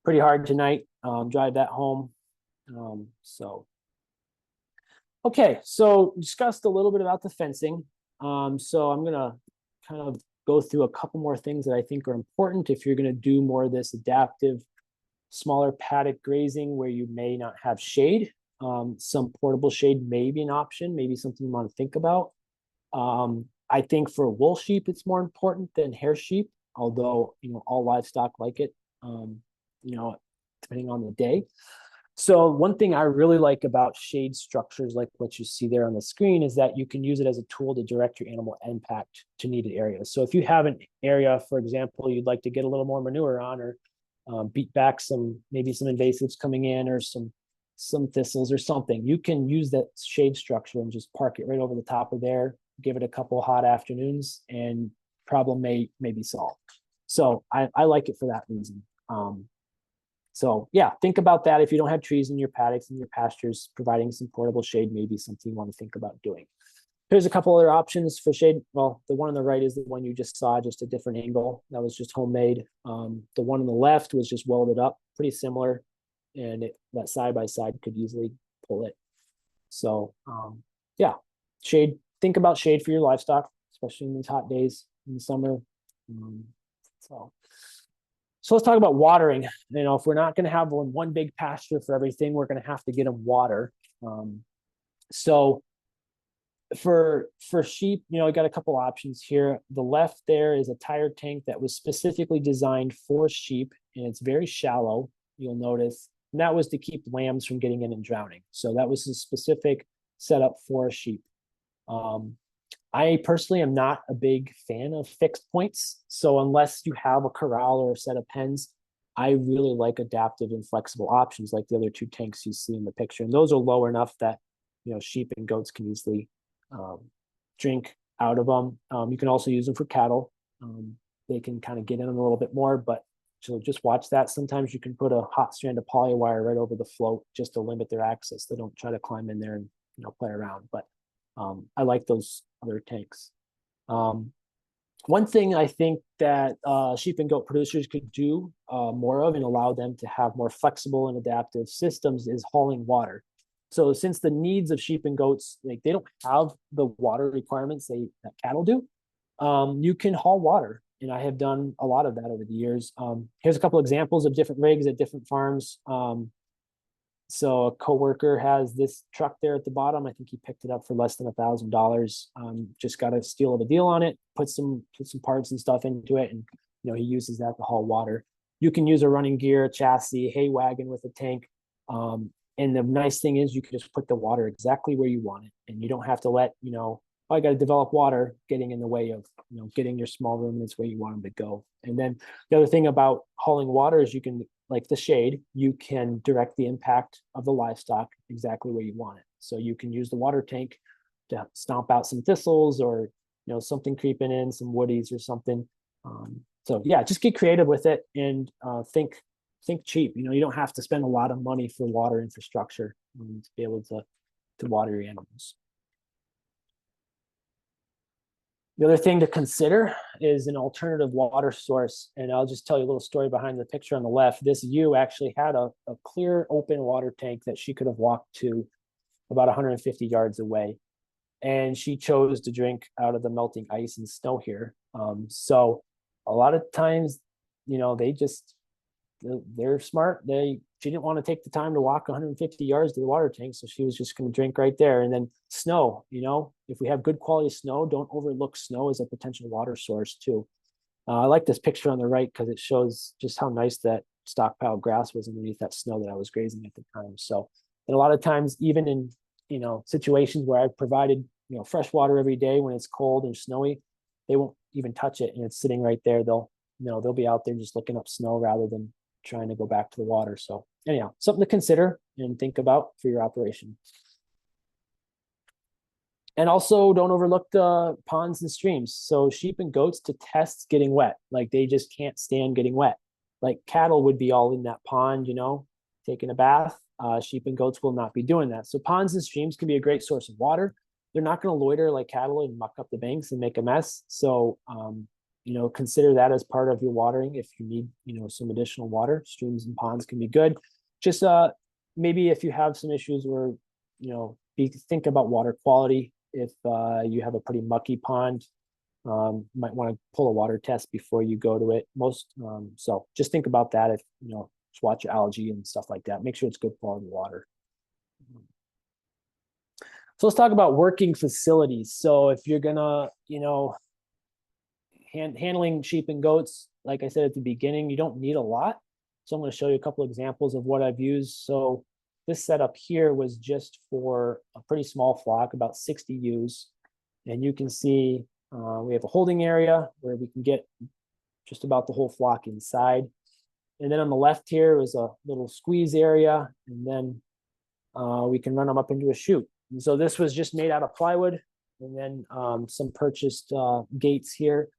pretty hard tonight. Drive that home. Okay, so discussed a little bit about the fencing. So I'm gonna kind of go through a couple more things that I think are important if you're gonna do more of this adaptive, smaller paddock grazing where you may not have shade. Some portable shade may be an option, maybe something you want to think about. I think for wool sheep, it's more important than hair sheep, although all livestock like it, depending on the day. So one thing I really like about shade structures like what you see there on the screen is that you can use it as a tool to direct your animal impact to needed areas. So if you have an area, for example, you'd like to get a little more manure on, or beat back maybe some invasives coming in, or some thistles or something, you can use that shade structure and just park it right over the top of there, give it a couple hot afternoons, and problem may be solved. So I like it for that reason. So yeah, think about that. If you don't have trees in your paddocks and your pastures, providing some portable shade may be something you want to think about doing. Here's a couple other options for shade. Well, the one on the right is the one you just saw, just a different angle. That was just homemade. The one on the left was just welded up, pretty similar, and that side by side could easily pull it. So yeah, shade. Think about shade for your livestock, especially in these hot days in the summer. So let's talk about watering. If we're not going to have one big pasture for everything, we're going to have to get them water. So for sheep, I got a couple options here. The left there is a tire tank that was specifically designed for sheep, and it's very shallow, you'll notice. And that was to keep lambs from getting in and drowning. So that was a specific setup for sheep. I personally am not a big fan of fixed points. So unless you have a corral or a set of pens, I really like adaptive and flexible options like the other 2 tanks you see in the picture. And those are low enough that sheep and goats can easily drink out of them. You can also use them for cattle. They can kind of get in them a little bit more, but so just watch that. Sometimes you can put a hot strand of polywire right over the float just to limit their access. They don't try to climb in there and play around. But I like those other tanks. One thing I think that sheep and goat producers could do more of and allow them to have more flexible and adaptive systems is hauling water. So since the needs of sheep and goats, they don't have the water requirements that cattle do, you can haul water. And I have done a lot of that over the years. Here's a couple examples of different rigs at different farms. So a coworker has this truck there at the bottom. I think he picked it up for less than $1,000. Just got a steal of a deal on it, put some parts and stuff into it, and he uses that to haul water. You can use a running gear, a chassis, hay wagon with a tank. And the nice thing is you can just put the water exactly where you want it, and you don't have to let I got to develop water getting in the way of getting your small ruminants where you want them to go. And then the other thing about hauling water is you can, like the shade, you can direct the impact of the livestock exactly where you want it. So you can use the water tank to stomp out some thistles or, you know, something creeping in, some woodies or something. So yeah, just get creative with it and think cheap. You know, you don't have to spend a lot of money for water infrastructure to be able to water your animals. The other thing to consider is an alternative water source. And I'll just tell you a little story behind the picture on the left. This ewe actually had a clear open water tank that she could have walked to about 150 yards away. And she chose to drink out of the melting ice and snow here. So a lot of times, you know, they're smart. She didn't want to take the time to walk 150 yards to the water tank, so she was just going to drink right there. And then snow, you know, if we have good quality snow, don't overlook snow as a potential water source too. I like this picture on the right because it shows just how nice that stockpile grass was underneath that snow that I was grazing at the time. So, and a lot of times, even in, you know, situations where I've provided, you know, fresh water every day when it's cold and snowy, they won't even touch it, and it's sitting right there. They'll be out there just looking up snow rather than trying to go back to the water. So anyhow, something to consider and think about for your operation. And also don't overlook the ponds and streams. So sheep and goats detest getting wet. Like they just can't stand getting wet. Like cattle would be all in that pond, you know, taking a bath. Sheep and goats will not be doing that. So ponds and streams can be a great source of water. They're not going to loiter like cattle and muck up the banks and make a mess. So you know, consider that as part of your watering. If you need, you know, some additional water, streams and ponds can be good. Just maybe if you have some issues where, you know, think about water quality. If you have a pretty mucky pond, you might want to pull a water test before you go to it. So just think about that. If, you know, just watch your algae and stuff like that. Make sure it's good quality water. So let's talk about working facilities. So if you're gonna, you know, handling sheep and goats, like I said at the beginning, you don't need a lot. So I'm going to show you a couple examples of what I've used. So this setup here was just for a pretty small flock, about 60 ewes. And you can see we have a holding area where we can get just about the whole flock inside. And then on the left here is a little squeeze area. And then we can run them up into a chute. And so this was just made out of plywood and then some purchased gates here.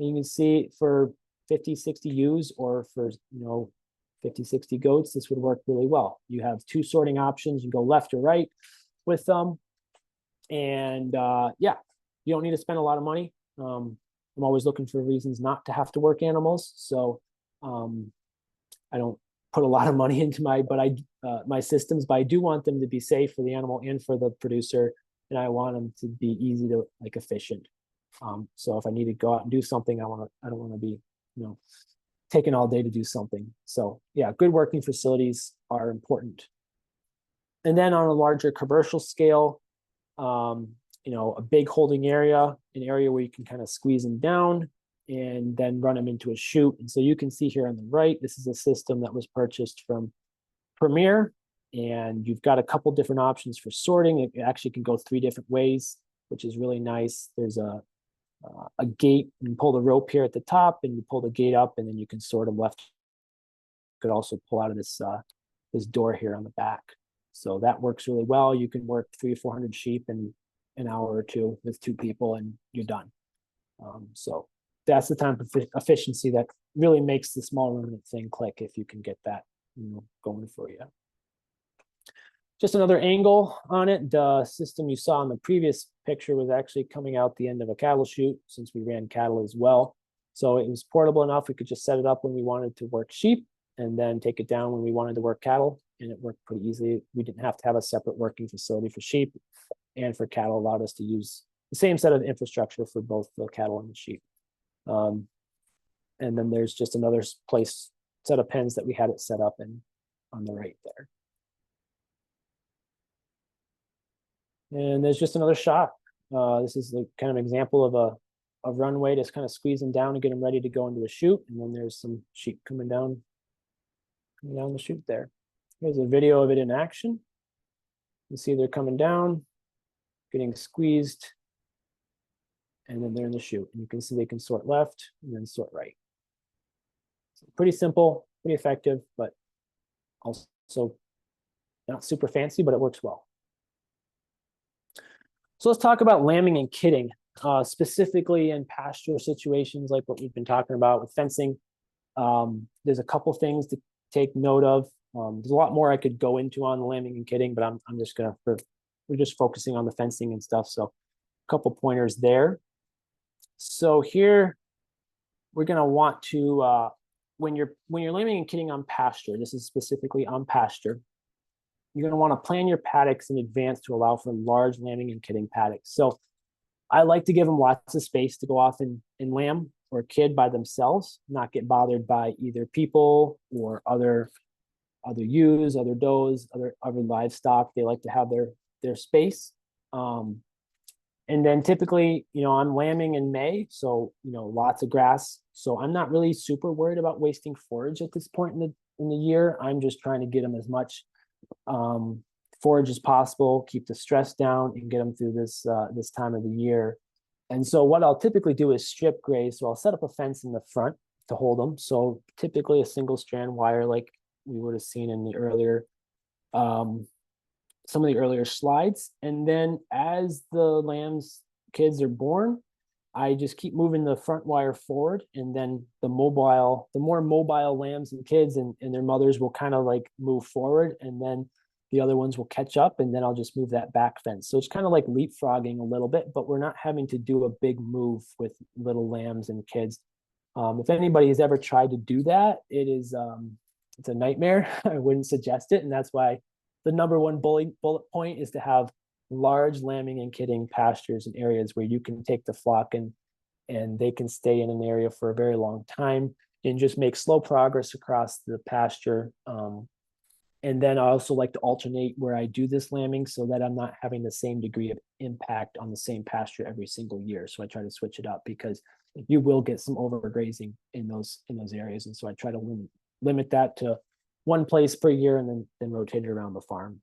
And you can see for 50, 60 ewes or for, you know, 50, 60 goats, this would work really well. You have two sorting options. You go left or right with them. And yeah, you don't need to spend a lot of money. I'm always looking for reasons not to have to work animals. So I don't put a lot of money into my systems, but I do want them to be safe for the animal and for the producer. And I want them to be easy to, like, efficient. So if I need to go out and do something, I don't want to be, you know, taking all day to do something. So yeah, good working facilities are important. And then on a larger commercial scale, you know, a big holding area, an area where you can kind of squeeze them down and then run them into a chute. And so you can see here on the right, this is a system that was purchased from Premier, and you've got a couple different options for sorting. It actually can go 3 different ways, which is really nice. There's a gate, and you pull the rope here at the top and you pull the gate up, and then you can sort them left. You could also pull out of this door here on the back. So that works really well. You can work 300 or 400 sheep in an hour or two with 2 people and you're done. So that's the time efficiency that really makes the small ruminant thing click, if you can get that, you know, going for you. Just another angle on it. The system you saw in the previous picture was actually coming out the end of a cattle chute, since we ran cattle as well. So it was portable enough. We could just set it up when we wanted to work sheep and then take it down when we wanted to work cattle. And it worked pretty easily. We didn't have to have a separate working facility for sheep, and for cattle allowed us to use the same set of infrastructure for both the cattle and the sheep. And then there's just another set of pens that we had it set up in on the right there. And there's just another shot. This is the kind of example of a runway, just kind of squeeze them down and get them ready to go into a chute. And then there's some sheep coming down the chute there. Here's a video of it in action. You see they're coming down, getting squeezed, and then they're in the chute. And you can see they can sort left and then sort right. So pretty simple, pretty effective, but also not super fancy, but it works well. So let's talk about lambing and kidding, specifically in pasture situations like what we've been talking about with fencing. There's a couple things to take note of. There's a lot more I could go into on the lambing and kidding, but I'm just gonna we're just focusing on the fencing and stuff. So a couple pointers there. So here we're gonna want to when you're lambing and kidding on pasture, this is specifically on pasture, you're going to want to plan your paddocks in advance to allow for large lambing and kidding paddocks. So I like to give them lots of space to go off and lamb or kid by themselves, not get bothered by either people or other ewes, other does, other livestock. They like to have their space. And then typically, I'm lambing in May, so lots of grass. So I'm not really super worried about wasting forage at this point in the year. I'm just trying to get them as much forage as possible, keep the stress down, and get them through this time of the year. And so what I'll typically do is strip graze. So I'll set up a fence in the front to hold them. So typically a single strand wire, like we would have seen in the earlier some of the earlier slides. And then as the lambs kids are born, I just keep moving the front wire forward, and then the more mobile lambs and kids and their mothers will kind of like move forward, and then the other ones will catch up, and then I'll just move that back fence. So it's kind of like leapfrogging a little bit, but we're not having to do a big move with little lambs and kids. If anybody has ever tried to do that, it's a nightmare. I wouldn't suggest it, and that's why the number one bullet point is to have large lambing and kidding pastures and areas where you can take the flock and they can stay in an area for a very long time and just make slow progress across the pasture. And then I also like to alternate where I do this lambing so that I'm not having the same degree of impact on the same pasture every single year. So I try to switch it up because you will get some overgrazing in those areas. And so I try to limit that to one place per year and then rotate it around the farm.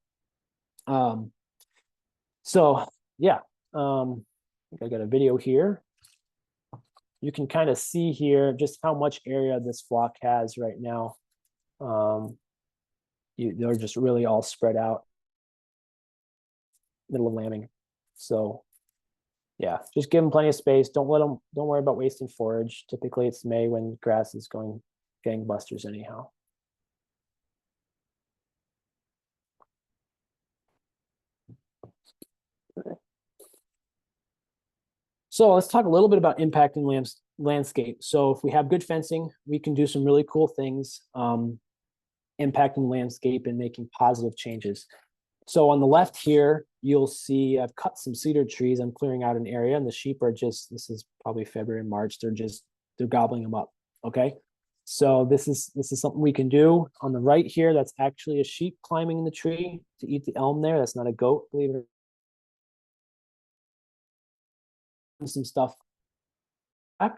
So yeah, I think I got a video here. You can kind of see here just how much area this flock has right now. They're just really all spread out, middle of lambing. So yeah, just give them plenty of space. Don't worry about wasting forage. Typically it's May when grass is going gangbusters anyhow. So let's talk a little bit about impacting landscape. So if we have good fencing, we can do some really cool things impacting landscape and making positive changes. So on the left here, you'll see I've cut some cedar trees. I'm clearing out an area, and the sheep are just, this is probably February, March, they're gobbling them up. Okay. So this is something we can do. On the right here, that's actually a sheep climbing in the tree to eat the elm there. That's not a goat, believe it or not. Some stuff back.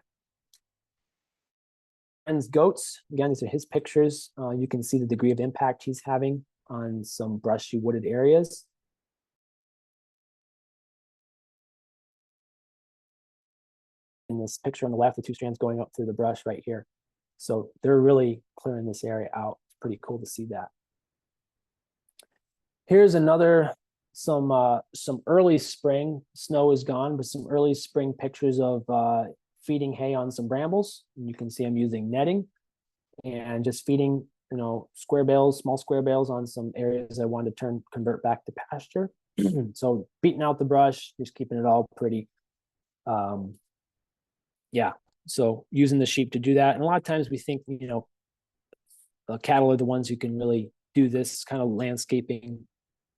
And goats, again, these are his pictures. You can see the degree of impact he's having on some brushy wooded areas. In this picture on the left, the two strands going up through the brush right here. So they're really clearing this area out. It's pretty cool to see that. Here's some early spring. Snow is gone, but some early spring pictures of feeding hay on some brambles. And you can see I'm using netting and just feeding, small square bales on some areas I wanted to convert back to pasture. So beating out the brush, just keeping it all pretty. Yeah, so using the sheep to do that. And a lot of times we think, cattle are the ones who can really do this kind of landscaping.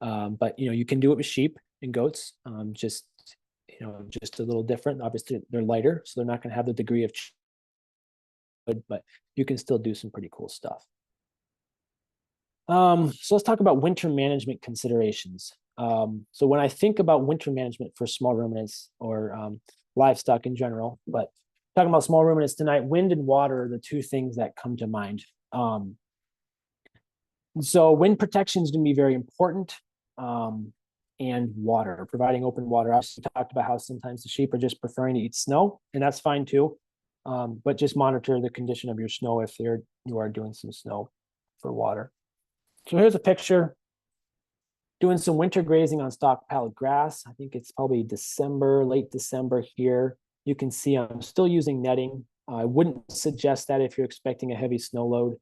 But you can do it with sheep and goats. Just a little different. Obviously, they're lighter, so they're not going to have the degree of, but you can still do some pretty cool stuff. So let's talk about winter management considerations. So when I think about winter management for small ruminants or livestock in general, but talking about small ruminants tonight, wind and water are the two things that come to mind. So wind protection is going to be very important. And water, providing open water. I also talked about how sometimes the sheep are just preferring to eat snow, and that's fine too. But just monitor the condition of your snow if you are doing some snow for water. So here's a picture Doing some winter grazing on stockpiled grass. I think it's probably December, late December here. You can see I'm still using netting. I wouldn't suggest that if you're expecting a heavy snow load,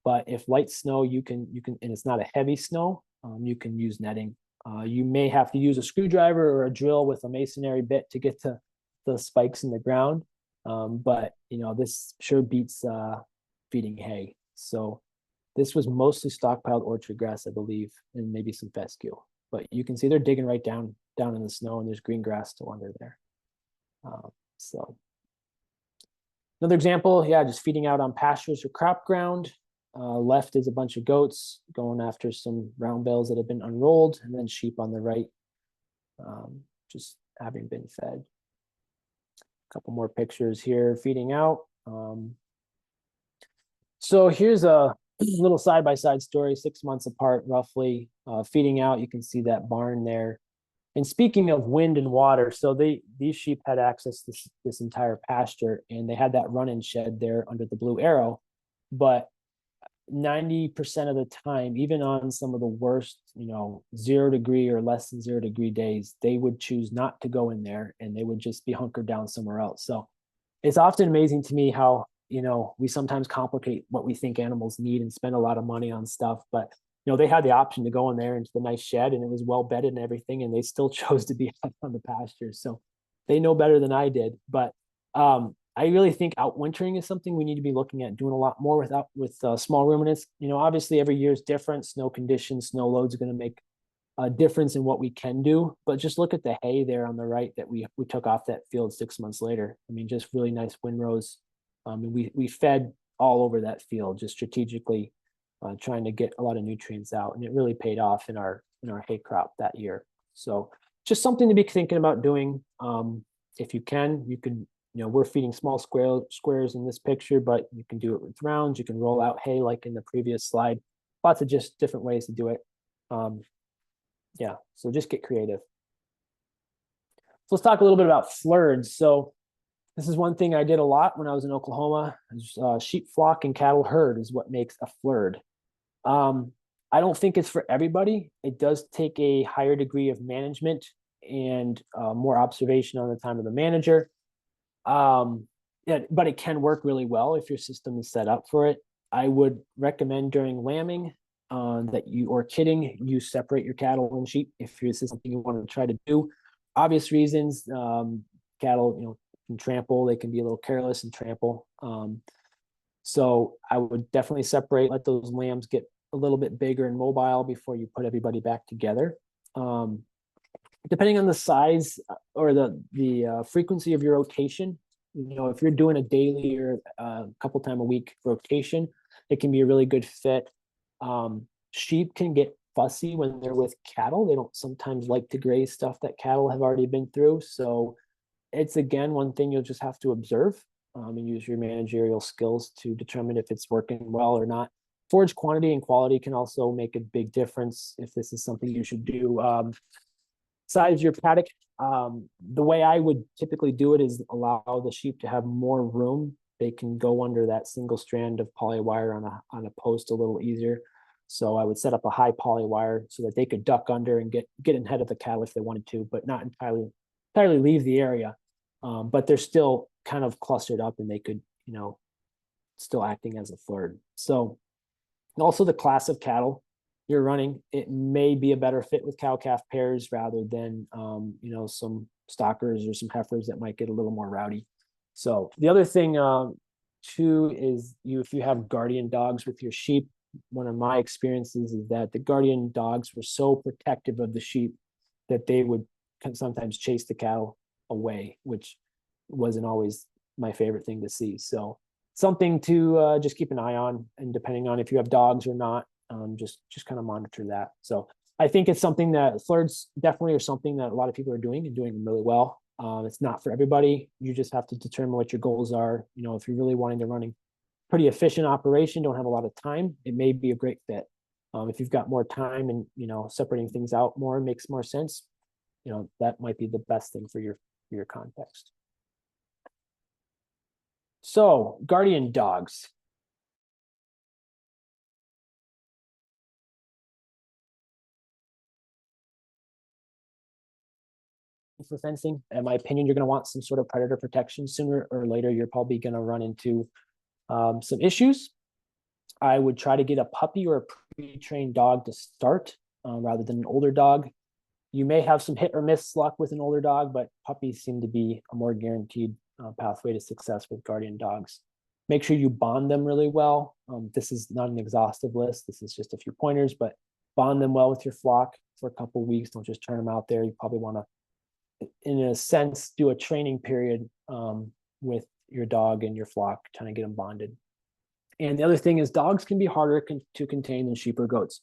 but if light snow, you can, and it's not a heavy snow, you can use netting. You may have to use a screwdriver or a drill with a masonry bit to get to the spikes in the ground. But this sure beats feeding hay. So this was mostly stockpiled orchard grass, I believe, and maybe some fescue. But you can see they're digging right down in the snow, and there's green grass still under there. So another example, yeah, just feeding out on pastures or crop ground. Left is a bunch of goats going after some round bales that have been unrolled, and then sheep on the right, just having been fed. A couple more pictures here, feeding out. So here's a little side-by-side story, 6 months apart, roughly, feeding out. You can see that barn there. And speaking of wind and water, so these sheep had access to this entire pasture, and they had that run-in shed there under the blue arrow. But 90% of the time, even on some of the worst, 0 degree or less than 0 degree days, they would choose not to go in there, and they would just be hunkered down somewhere else. So it's often amazing to me how, we sometimes complicate what we think animals need and spend a lot of money on stuff, but they had the option to go in there into the nice shed, and it was well bedded and everything, and they still chose to be out on the pasture. So they know better than I did. But I really think outwintering is something we need to be looking at doing a lot more with small ruminants. Obviously every year is different. Snow conditions, snow loads are going to make a difference in what we can do. But just look at the hay there on the right that we took off that field 6 months later. I mean, just really nice windrows. And we fed all over that field, just strategically trying to get a lot of nutrients out, and it really paid off in our hay crop that year. So just something to be thinking about doing. If you can, we're feeding small squares in this picture, but you can do it with rounds. You can roll out hay like in the previous slide. Lots of just different ways to do it. Yeah, so just get creative. So let's talk a little bit about FLIRs. So this is one thing I did a lot when I was in Oklahoma. Sheep flock and cattle herd is what makes a FLIR. I don't think it's for everybody. It does take a higher degree of management and more observation on the time of the manager. Yeah, but it can work really well if your system is set up for it. I would recommend during lambing or kidding, you separate your cattle and sheep if this is something you want to try to do. Obvious reasons, cattle, can trample. They can be a little careless and trample. So I would definitely separate, let those lambs get a little bit bigger and mobile before you put everybody back together. Depending on the size or the frequency of your rotation, if you're doing a daily or a couple time a week rotation, it can be a really good fit. Sheep can get fussy when they're with cattle. They don't sometimes like to graze stuff that cattle have already been through. So it's, again, one thing you'll just have to observe and use your managerial skills to determine if it's working well or not. Forage quantity and quality can also make a big difference if this is something you should do. Size your paddock. The way I would typically do it is allow the sheep to have more room. They can go under that single strand of polywire on a post a little easier. So I would set up a high polywire so that they could duck under and get ahead of the cattle if they wanted to, but not entirely leave the area. But they're still kind of clustered up, and they could, still acting as a FLIR. So also the class of cattle you're running, it may be a better fit with cow-calf pairs rather than, some stockers or some heifers that might get a little more rowdy. So the other thing too is if you have guardian dogs with your sheep, one of my experiences is that the guardian dogs were so protective of the sheep that they would sometimes chase the cattle away, which wasn't always my favorite thing to see. So something to just keep an eye on, and depending on if you have dogs or not, just kind of monitor that. So I think it's something that FLIRs definitely are something that a lot of people are doing and doing really well. It's not for everybody. You just have to determine what your goals are. If you're really wanting to running pretty efficient operation, don't have a lot of time, it may be a great fit. If you've got more time and separating things out more makes more sense, that might be the best thing for your context. So guardian dogs. for fencing. In my opinion, you're going to want some sort of predator protection. Sooner or later, you're probably going to run into some issues. I would try to get a puppy or a pre-trained dog to start rather than an older dog. You may have some hit or miss luck with an older dog, but puppies seem to be a more guaranteed pathway to success with guardian dogs. Make sure you bond them really well. This is not an exhaustive list. This is just a few pointers, but bond them well with your flock for a couple of weeks. Don't just turn them out there. You probably want to, in a sense, do a training period with your dog and your flock, trying to get them bonded. And the other thing is dogs can be harder to contain than sheep or goats.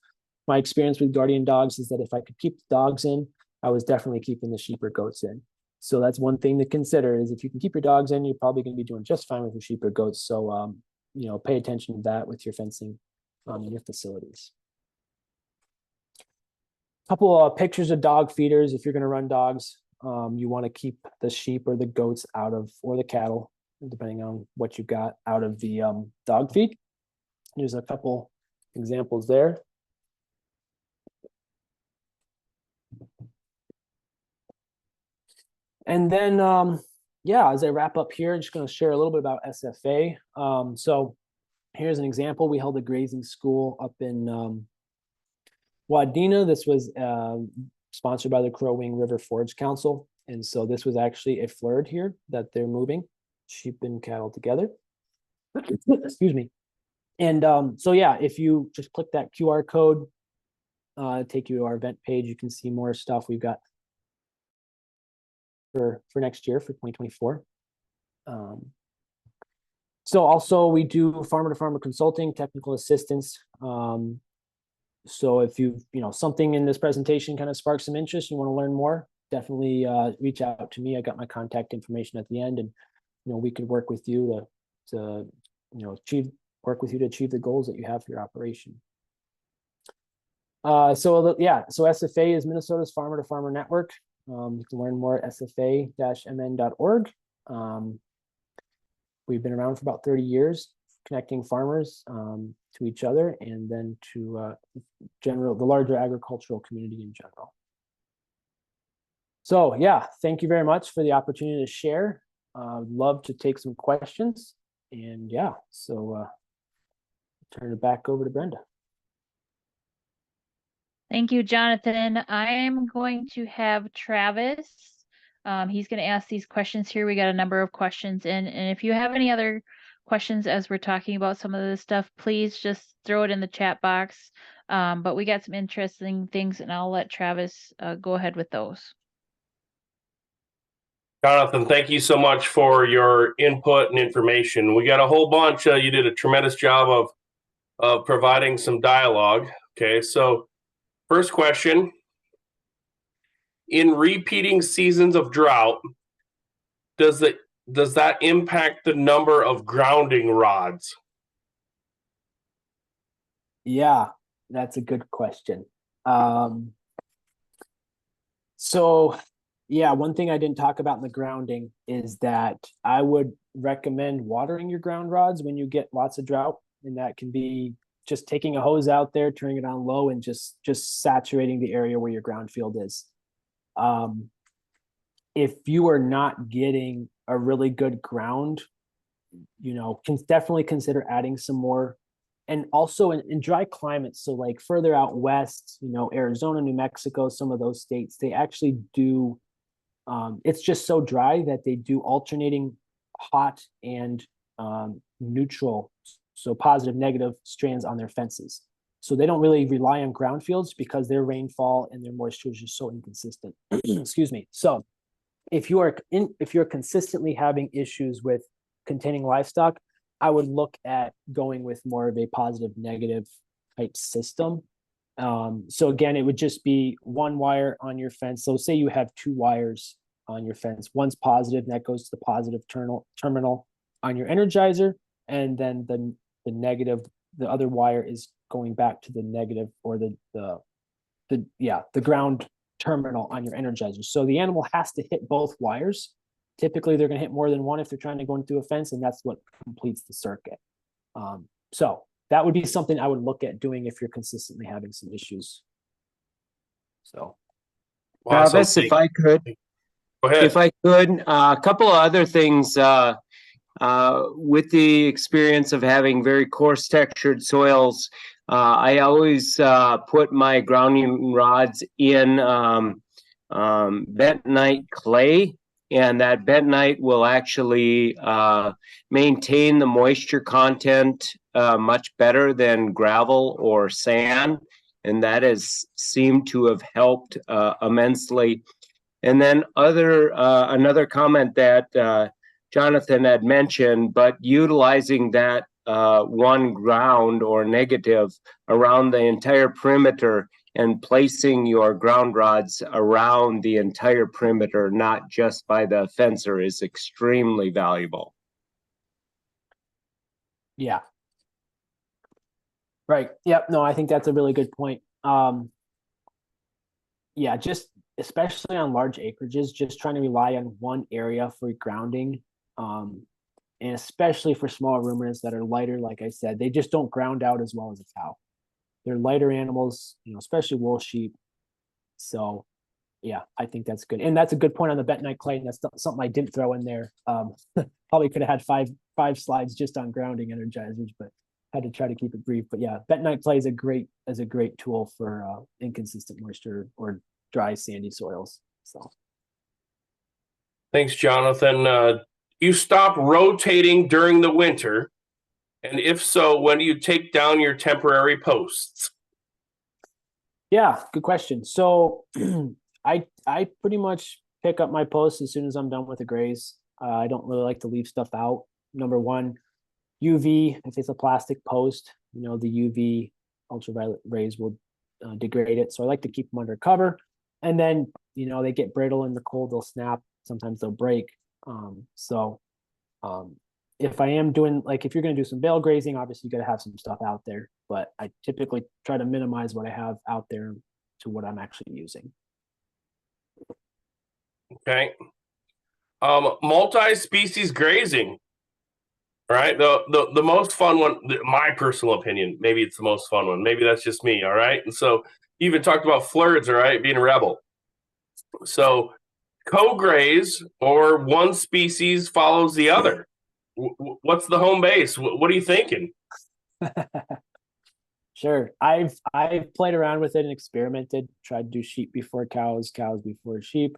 My experience with guardian dogs is that if I could keep the dogs in, I was definitely keeping the sheep or goats in. So that's one thing to consider, is if you can keep your dogs in, you're probably going to be doing just fine with your sheep or goats. So, pay attention to that with your fencing in your facilities. A couple of pictures of dog feeders. If you're going to run dogs, you want to keep the sheep or the goats out of, or the cattle, depending on what you got, out of the dog feed. Here's a couple examples there. And then, as I wrap up here, I'm just going to share a little bit about SFA. So here's an example. We held a grazing school up in Wadena. This was sponsored by the Crow Wing River Forage Council. And so this was actually a FLIR here that they're moving sheep and cattle together. Excuse me. And if you just click that QR code, take you to our event page, you can see more stuff we've got for next year, for 2024. So also we do farmer to farmer consulting, technical assistance. So if something in this presentation kind of sparks some interest, you want to learn more, definitely reach out to me. I got my contact information at the end, and we could work with you to achieve the goals that you have for your operation. So SFA is Minnesota's Farmer to Farmer Network. You can learn more at sfa-mn.org. We've been around for about 30 years, connecting farmers to each other, and then to the larger agricultural community in general. So thank you very much for the opportunity to share. Love to take some questions, and turn it back over to Brenda. Thank you, Jonathan. I am going to have Travis. He's going to ask these questions here. We got a number of questions in, and if you have any other questions as we're talking about some of this stuff, please just throw it in the chat box. But we got some interesting things, and I'll let Travis go ahead with those. Jonathan, thank you so much for your input and information. We got a whole bunch. You did a tremendous job of providing some dialogue. Okay, so first question: in repeating seasons of drought, does that impact the number of grounding rods? Yeah, that's a good question. One thing I didn't talk about in the grounding is that I would recommend watering your ground rods when you get lots of drought, and that can be just taking a hose out there, turning it on low, and just saturating the area where your ground field is. If you are not getting a really good ground, can definitely consider adding some more. And also in dry climates, so like further out west, Arizona, New Mexico, some of those states, they actually do, it's just so dry that they do alternating hot and neutral, so positive, negative strands on their fences. So they don't really rely on ground fields because their rainfall and their moisture is just so inconsistent. Excuse me. So if you're consistently having issues with containing livestock, I would look at going with more of a positive negative type system. So again, it would just be one wire on your fence. So say you have two wires on your fence. One's positive, and that goes to the positive terminal on your energizer, and then the negative, the other wire is going back to the negative, or the ground terminal on your energizer. So the animal has to hit both wires. Typically, they're going to hit more than one if they're trying to go into a fence, and that's what completes the circuit. So that would be something I would look at doing if you're consistently having some issues. So, Travis, if I could, Go ahead. If I could, a couple of other things. With the experience of having very coarse textured soils, I always put my grounding rods in bentonite clay, and that bentonite will actually maintain the moisture content much better than gravel or sand, and that has seemed to have helped immensely. And then another comment that Jonathan had mentioned, but utilizing that one ground or negative around the entire perimeter and placing your ground rods around the entire perimeter, not just by the fencer, is extremely valuable. Yeah. Right. Yep. No, I think that's a really good point. Yeah, just especially on large acreages, just trying to rely on one area for grounding. And especially for small ruminants that are lighter, like I said, they just don't ground out as well as a cow. They're lighter animals, especially wool sheep. So yeah, I think that's good. And that's a good point on the bentonite clay. And that's something I didn't throw in there. Probably could have had five slides just on grounding energizers, but had to try to keep it brief. But yeah, bentonite clay is a great tool for inconsistent moisture or dry, sandy soils. So Thanks, Jonathan. You stop rotating during the winter, and if so, when do you take down your temporary posts? Yeah, good question. So I pretty much pick up my posts as soon as I'm done with the graze. I don't really like to leave stuff out. Number one, UV, if it's a plastic post, the UV ultraviolet rays will degrade it. So I like to keep them under cover. And then, they get brittle in the cold, they'll snap. Sometimes they'll break. If I am doing, if you're going to do some bale grazing, obviously you got to have some stuff out there, but I typically try to minimize what I have out there to what I'm actually using. Okay. Multi-species grazing, right? The most fun one, my personal opinion, maybe it's the most fun one. Maybe that's just me. All right. And so you even talked about FLIRs, all right, being a rebel. So co-graze, or one species follows the other. What's the home base? What are you thinking? Sure. I've played around with it and experimented, tried to do sheep before cows, cows before sheep.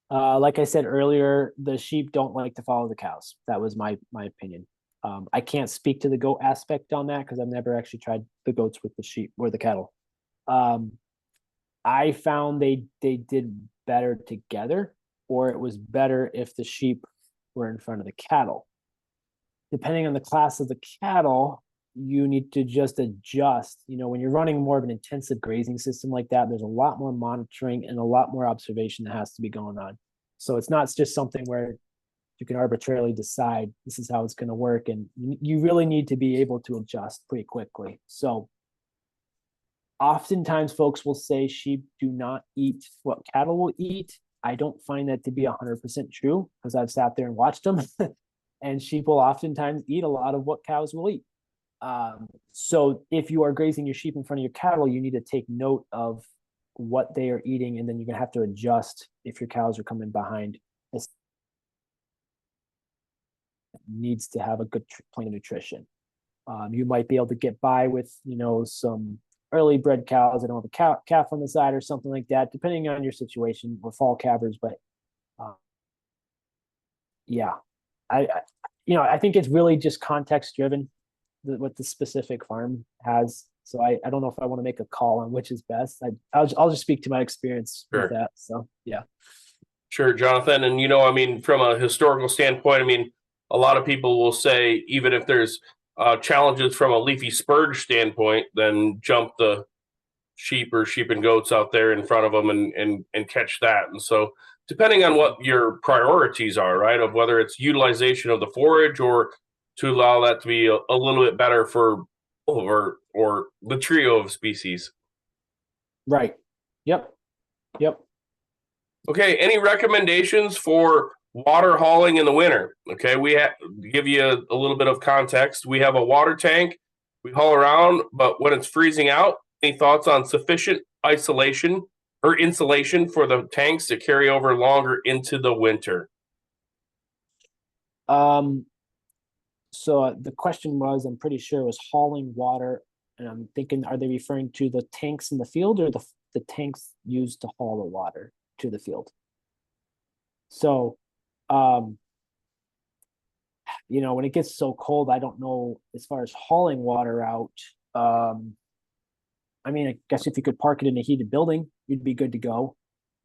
Like I said earlier, the sheep don't like to follow the cows. That was my opinion. I can't speak to the goat aspect on that because I've never actually tried the goats with the sheep or the cattle. I found they did better together, or it was better if the sheep were in front of the cattle. Depending on the class of the cattle, you need to just adjust. When you're running more of an intensive grazing system like that, there's a lot more monitoring and a lot more observation that has to be going on. So it's not just something where you can arbitrarily decide this is how it's going to work. And you really need to be able to adjust pretty quickly. So oftentimes folks will say sheep do not eat what cattle will eat. I don't find that to be 100% true because I've sat there and watched them. And sheep will oftentimes eat a lot of what cows will eat. So if you are grazing your sheep in front of your cattle, you need to take note of what they are eating, and then you're going to have to adjust if your cows are coming behind. It needs to have a good plan of nutrition. You might be able to get by with, some early bred cows that don't have a calf on the side or something like that, depending on your situation, or fall calvers. But yeah, I think it's really just context driven, what the specific farm has. So I don't know if I want to make a call on which is best. I'll just speak to my experience with that. So yeah. Sure, Jonathan. And from a historical standpoint, a lot of people will say, even if there's challenges from a leafy spurge standpoint, then jump the sheep and goats out there in front of them and catch that. And so depending on what your priorities are, right, of whether it's utilization of the forage or to allow that to be a little bit better for or the trio of species. Right. Yep. Okay. Any recommendations for water hauling in the winter? Okay. We give you a little bit of context. We have a water tank. We haul around, but when it's freezing out, any thoughts on sufficient isolation or insulation for the tanks to carry over longer into the winter? So the question was, I'm pretty sure it was hauling water, and I'm thinking, are they referring to the tanks in the field or the tanks used to haul the water to the field? So, you know, when it gets so cold, I don't know as far as hauling water out. I mean, I guess if you could park it in a heated building, you'd be good to go.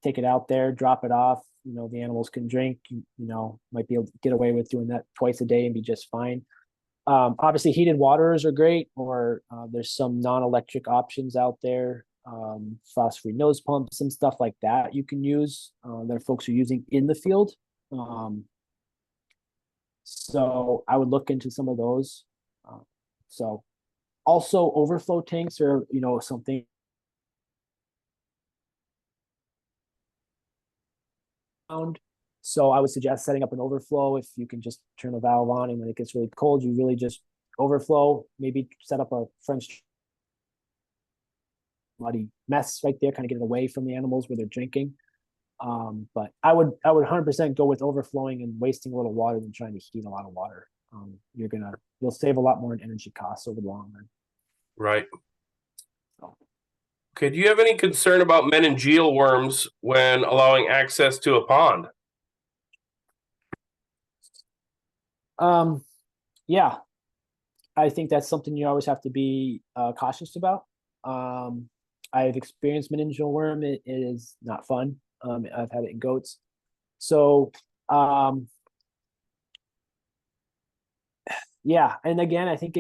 Take it out there, drop it off. You know, the animals can drink. You know, might be able to get away with doing that twice a day and be just fine. Obviously, heated waters are great, or there's some non-electric options out there. Frost-free nose pumps and stuff like that you can use that folks are using in the field. So I would look into some of those. So also overflow tanks are, you know, something. So I would suggest setting up an overflow. If you can just turn a valve on, and when it gets really cold, you really just overflow. Maybe set up a French muddy mess right there, kind of get it away from the animals where they're drinking. But I would 100% go with overflowing and wasting a little water than trying to heat a lot of water. You'll save a lot more in energy costs over the long run. Right. Okay, do you have any concern about meningeal worms when allowing access to a pond? Yeah, I think that's something you always have to be cautious about. I've experienced meningeal worm. It is not fun. I've had it in goats. So, yeah, and again, I think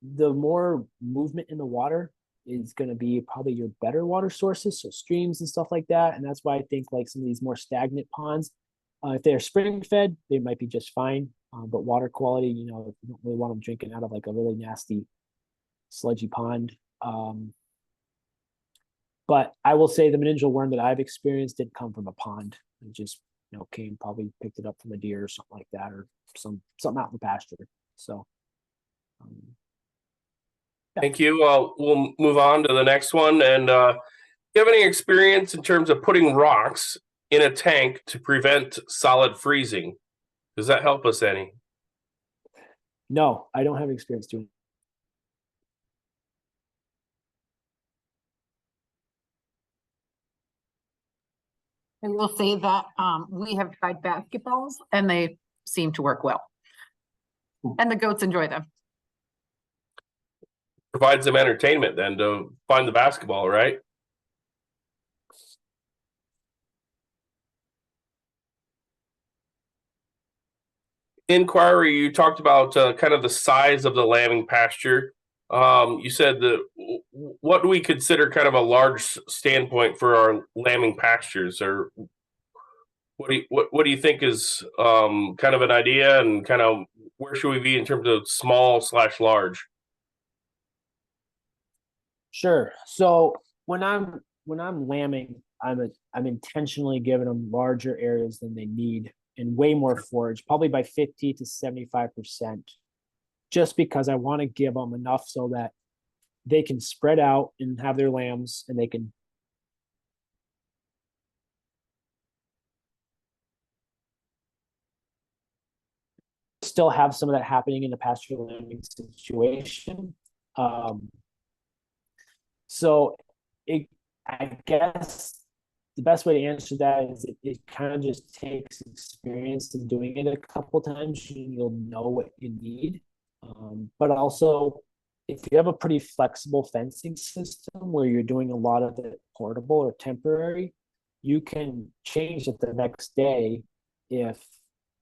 the more movement in the water is going to be probably your better water sources, so streams and stuff like that. And that's why I think like some of these more stagnant ponds, if they're spring fed, they might be just fine. But water quality, you know, you don't really want them drinking out of like a really nasty, sludgy pond. But I will say the meningeal worm that I've experienced didn't come from a pond. It just, you know, probably picked it up from a deer or something like that, or something out in the pasture. So. Thank you. We'll move on to the next one. And do you have any experience in terms of putting rocks in a tank to prevent solid freezing? Does that help us any? No, I don't have experience doing. I will say that we have tried basketballs and they seem to work well. And the goats enjoy them. Provides them entertainment then to find the basketball, right? Inquiry, you talked about kind of the size of the lambing pasture. You said that what do we consider kind of a large standpoint for our lambing pastures, or what do you think is kind of an idea, and kind of where should we be in terms of small/large? Sure. So when I'm lambing, I'm intentionally giving them larger areas than they need and way more forage, probably by 50 to 75%, just because I want to give them enough so that they can spread out and have their lambs, and they can still have some of that happening in the pasture lambing situation. So I guess the best way to answer that is it kind of just takes experience in doing it a couple times, and you'll know what you need. But also, if you have a pretty flexible fencing system where you're doing a lot of it portable or temporary, you can change it the next day if,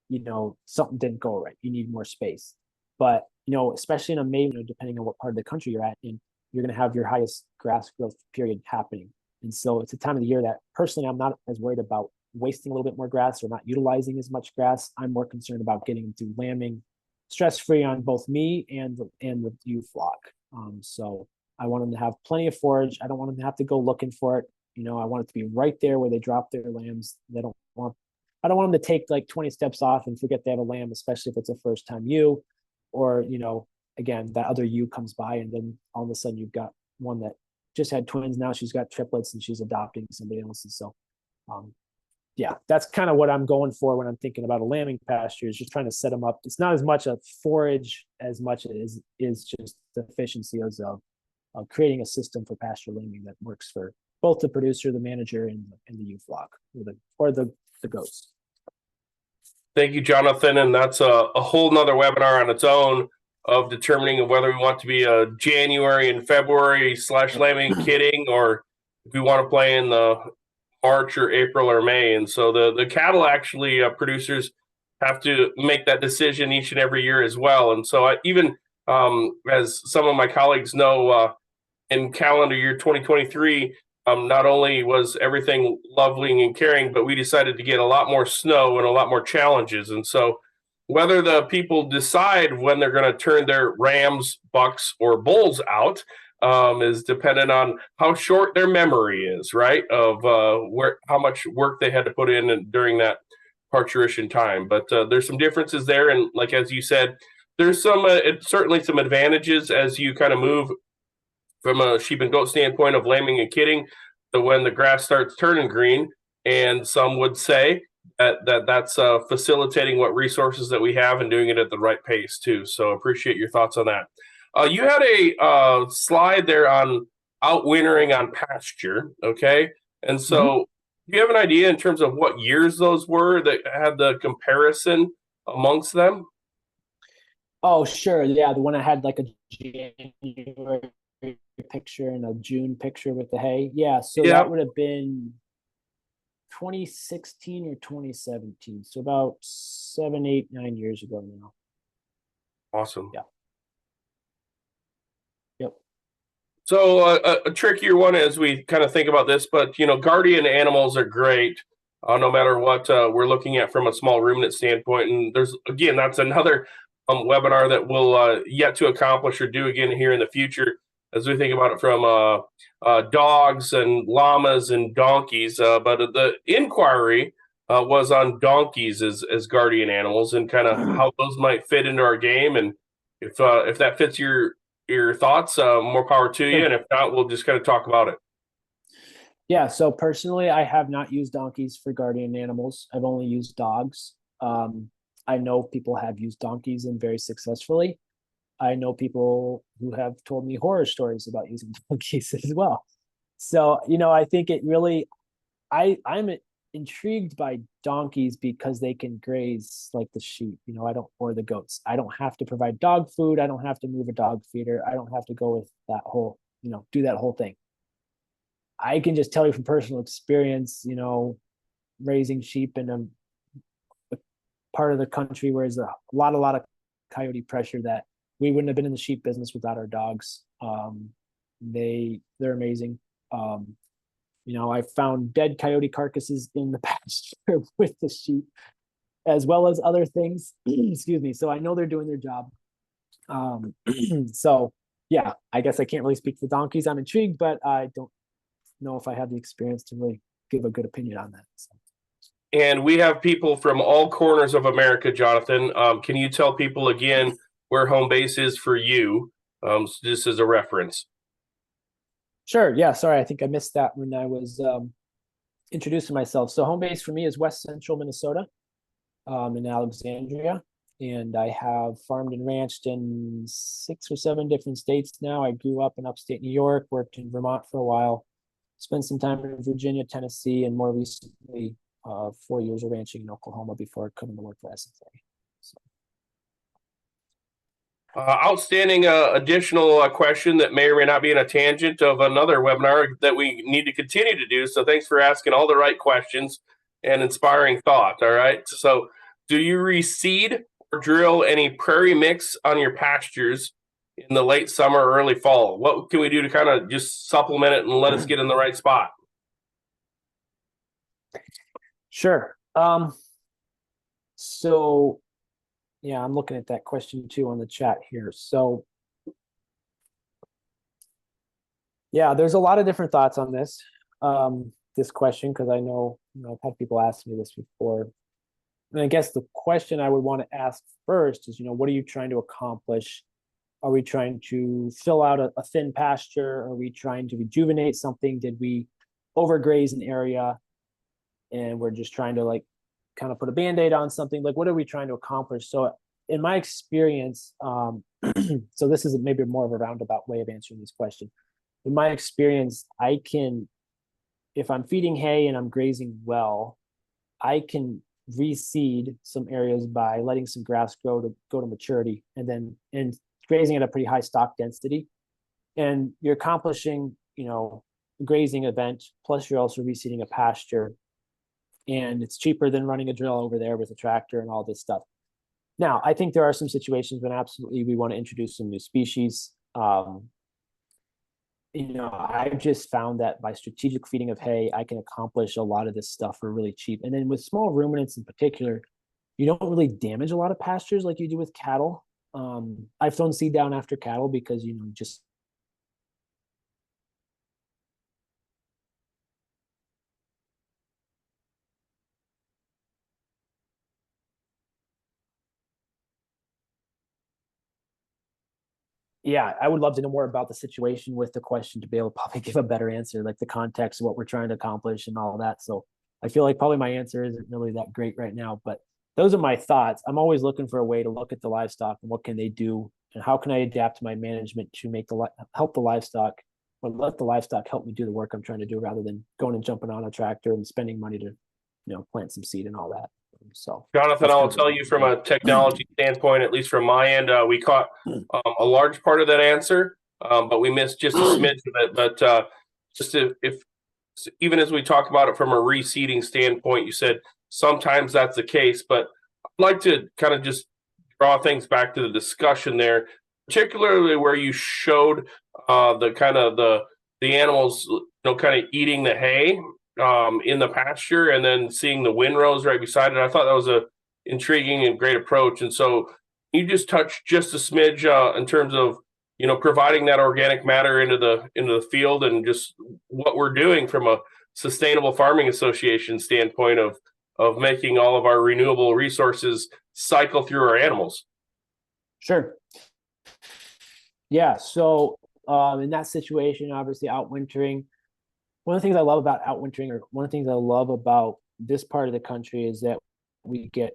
you know, something didn't go right. You need more space. But, you know, especially in a May, you know, depending on what part of the country you're at, and you're going to have your highest grass growth period happening. And so it's a time of the year that personally I'm not as worried about wasting a little bit more grass or not utilizing as much grass. I'm more concerned about getting them through lambing stress-free on both me and the ewe flock. So I want them to have plenty of forage. I don't want them to have to go looking for it. You know, I want it to be right there where they drop their lambs. I don't want them to take like 20 steps off and forget they have a lamb, especially if it's a first-time ewe, or, you know, again, that other ewe comes by and then all of a sudden you've got one that just had twins. Now she's got triplets and she's adopting somebody else's. So, yeah, that's kind of what I'm going for when I'm thinking about a lambing pasture, is just trying to set them up. It's not as much a forage as much as is just the efficiency of creating a system for pasture lambing that works for both the producer, the manager, and the ewe flock, or the goats. Thank you, Jonathan. And that's a whole nother webinar on its own of determining whether we want to be a January and February / lambing kidding, or if we want to play in the March or April or May. And so the cattle actually producers have to make that decision each and every year as well. And so even as some of my colleagues know, in calendar year 2023, not only was everything lovely and caring, but we decided to get a lot more snow and a lot more challenges. And so whether the people decide when they're going to turn their rams, bucks, or bulls out is dependent on how short their memory is, right? Of how much work they had to put in during that parturition time. But there's some differences there. And like, as you said, there's certainly some advantages as you kind of move from a sheep and goat standpoint of lambing and kidding to when the grass starts turning green. And some would say that's facilitating what resources that we have and doing it at the right pace too. So appreciate your thoughts on that. You had a slide there on outwintering on pasture, okay? And so do you have an idea in terms of what years those were that had the comparison amongst them? Oh, sure. Yeah, the one I had like a January picture and a June picture with the hay. Yeah, so that would have been 2016 or 2017. So about 7, 8, 9 years ago now. Awesome. Yeah. Yep. So a trickier one as we kind of think about this, but guardian animals are great no matter what we're looking at from a small ruminant standpoint. And that's another webinar that we'll yet to accomplish or do again here in the future, as we think about it from dogs and llamas and donkeys. But the inquiry was on donkeys as guardian animals and kind of how those might fit into our game. And if that fits your thoughts, more power to you. And if not, we'll just kind of talk about it. Yeah, so personally, I have not used donkeys for guardian animals. I've only used dogs. I know people have used donkeys and very successfully. I know people who have told me horror stories about using donkeys as well. So, I think it really, I'm intrigued by donkeys because they can graze like the sheep, or the goats. I don't have to provide dog food. I don't have to move a dog feeder. I don't have to go with that whole, do that whole thing. I can just tell you from personal experience, raising sheep in a part of the country where there's a lot of coyote pressure, that we wouldn't have been in the sheep business without our dogs. They're amazing. I found dead coyote carcasses in the pasture with the sheep, as well as other things. Excuse me. So I know they're doing their job. So yeah, I guess I can't really speak to donkeys. I'm intrigued, but I don't know if I have the experience to really give a good opinion on that. So. And we have people from all corners of America, Jonathan. Can you tell people again where home base is for you, just as a reference? Sure. Yeah. Sorry. I think I missed that when I was introducing myself. So home base for me is West Central Minnesota, in Alexandria. And I have farmed and ranched in 6 or 7 different states now. I grew up in upstate New York, worked in Vermont for a while, spent some time in Virginia, Tennessee, and more recently 4 years of ranching in Oklahoma before coming to work for SFA. So. Outstanding additional question that may or may not be in a tangent of another webinar that we need to continue to do. So thanks for asking all the right questions and inspiring thought. All right. So do you reseed or drill any prairie mix on your pastures in the late summer or early fall? What can we do to kind of just supplement it and let us get in the right spot? Sure. So yeah, I'm looking at that question too on the chat here. So yeah, there's a lot of different thoughts on this, this question, because I know, I've had people ask me this before. And I guess the question I would want to ask first is, what are you trying to accomplish? Are we trying to fill out a thin pasture? Are we trying to rejuvenate something? Did we overgraze an area and we're just trying to like kind of put a Band-Aid on something? Like, what are we trying to accomplish? So in my experience, so this is maybe more of a roundabout way of answering this question. In my experience, I can, if I'm feeding hay and I'm grazing well, I can reseed some areas by letting some grass grow to go to maturity, and grazing at a pretty high stock density. And you're accomplishing, grazing event, plus you're also reseeding a pasture. And it's cheaper than running a drill over there with a tractor and all this stuff. Now, I think there are some situations when absolutely we want to introduce some new species. I've just found that by strategic feeding of hay, I can accomplish a lot of this stuff for really cheap. And then with small ruminants in particular, you don't really damage a lot of pastures like you do with cattle. I've thrown seed down after cattle because, just yeah, I would love to know more about the situation with the question to be able to probably give a better answer, like the context of what we're trying to accomplish and all that. So I feel like probably my answer isn't really that great right now, but those are my thoughts. I'm always looking for a way to look at the livestock and what can they do and how can I adapt my management to help the livestock, or let the livestock help me do the work I'm trying to do, rather than going and jumping on a tractor and spending money to, plant some seed and all that. So Jonathan, I'll tell you from a technology standpoint, at least from my end, we caught a large part of that answer, but we missed just a smidge of it. But if even as we talk about it from a reseeding standpoint, you said sometimes that's the case, but I'd like to kind of just draw things back to the discussion there, particularly where you showed the animals, kind of eating the hay in the pasture, and then seeing the windrows right beside it. I thought that was a intriguing and great approach. And so you just touched just a smidge in terms of providing that organic matter into the field, and just what we're doing from a sustainable farming association standpoint of making all of our renewable resources cycle through our animals. Sure. Yeah. So in that situation, obviously outwintering, one of the things I love about outwintering, or one of the things I love about this part of the country, is that we get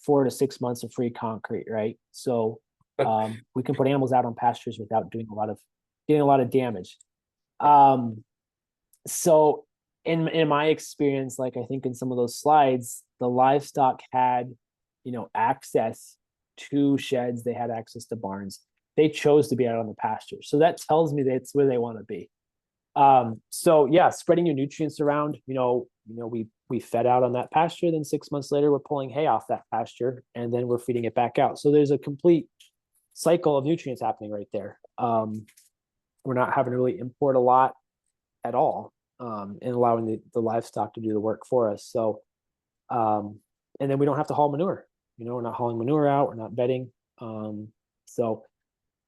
4 to 6 months of free concrete, right? So we can put animals out on pastures without getting a lot of damage. So in my experience, like I think in some of those slides, the livestock had access to sheds, they had access to barns. They chose to be out on the pasture, so that tells me that's where they want to be. So yeah, spreading your nutrients around. We fed out on that pasture, then 6 months later we're pulling hay off that pasture, and then we're feeding it back out. So there's a complete cycle of nutrients happening right there. We're not having to really import a lot at all, and allowing the livestock to do the work for us. So and then we don't have to haul manure. We're not hauling manure out, we're not bedding. So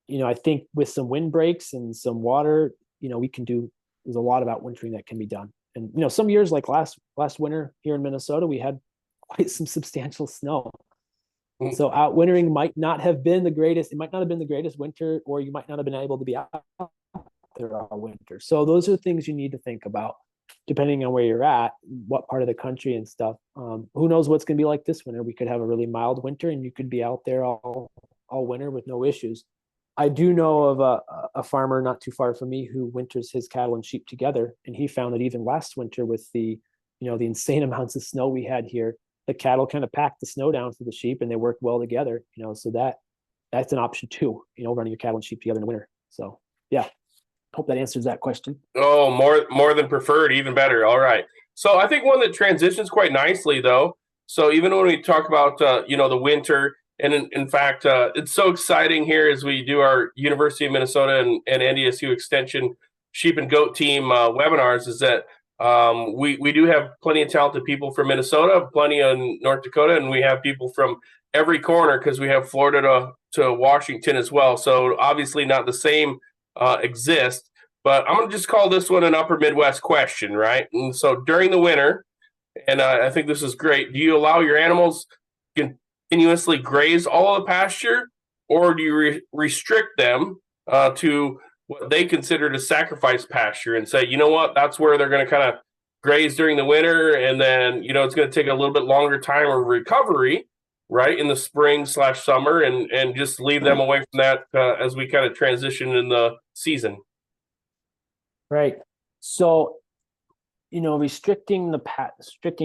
I think with some wind breaks and some water, there's a lot of outwintering that can be done. And some years, like last winter here in Minnesota, we had quite some substantial snow. So outwintering might not have been the greatest. It might not have been the greatest winter, or you might not have been able to be out there all winter. So those are things you need to think about, depending on where you're at, what part of the country and stuff. Who knows what's going to be like this winter? We could have a really mild winter, and you could be out there all winter with no issues. I do know of a farmer not too far from me who winters his cattle and sheep together, and he found that even last winter, with the insane amounts of snow we had here, the cattle kind of packed the snow down for the sheep, and they worked well together. So that's an option too. Running your cattle and sheep together in the winter. So yeah, hope that answers that question. Oh, more than preferred, even better. All right. So I think one that transitions quite nicely, though. So even when we talk about the winter. And in fact, it's so exciting here as we do our University of Minnesota and NDSU Extension sheep and goat team webinars, is that we do have plenty of talented people from Minnesota, plenty in North Dakota, and we have people from every corner, because we have Florida to Washington as well. So obviously not the same exist, but I'm going to just call this one an upper Midwest question, right? And so during the winter, and I think this is great, do you allow your animals continuously graze all of the pasture, or do you restrict them to what they consider to sacrifice pasture and say, you know what, that's where they're going to kind of graze during the winter, and then it's going to take a little bit longer time of recovery, right, in the spring/summer, and just leave them away from that as we kind of transition in the season. Right. So, restricting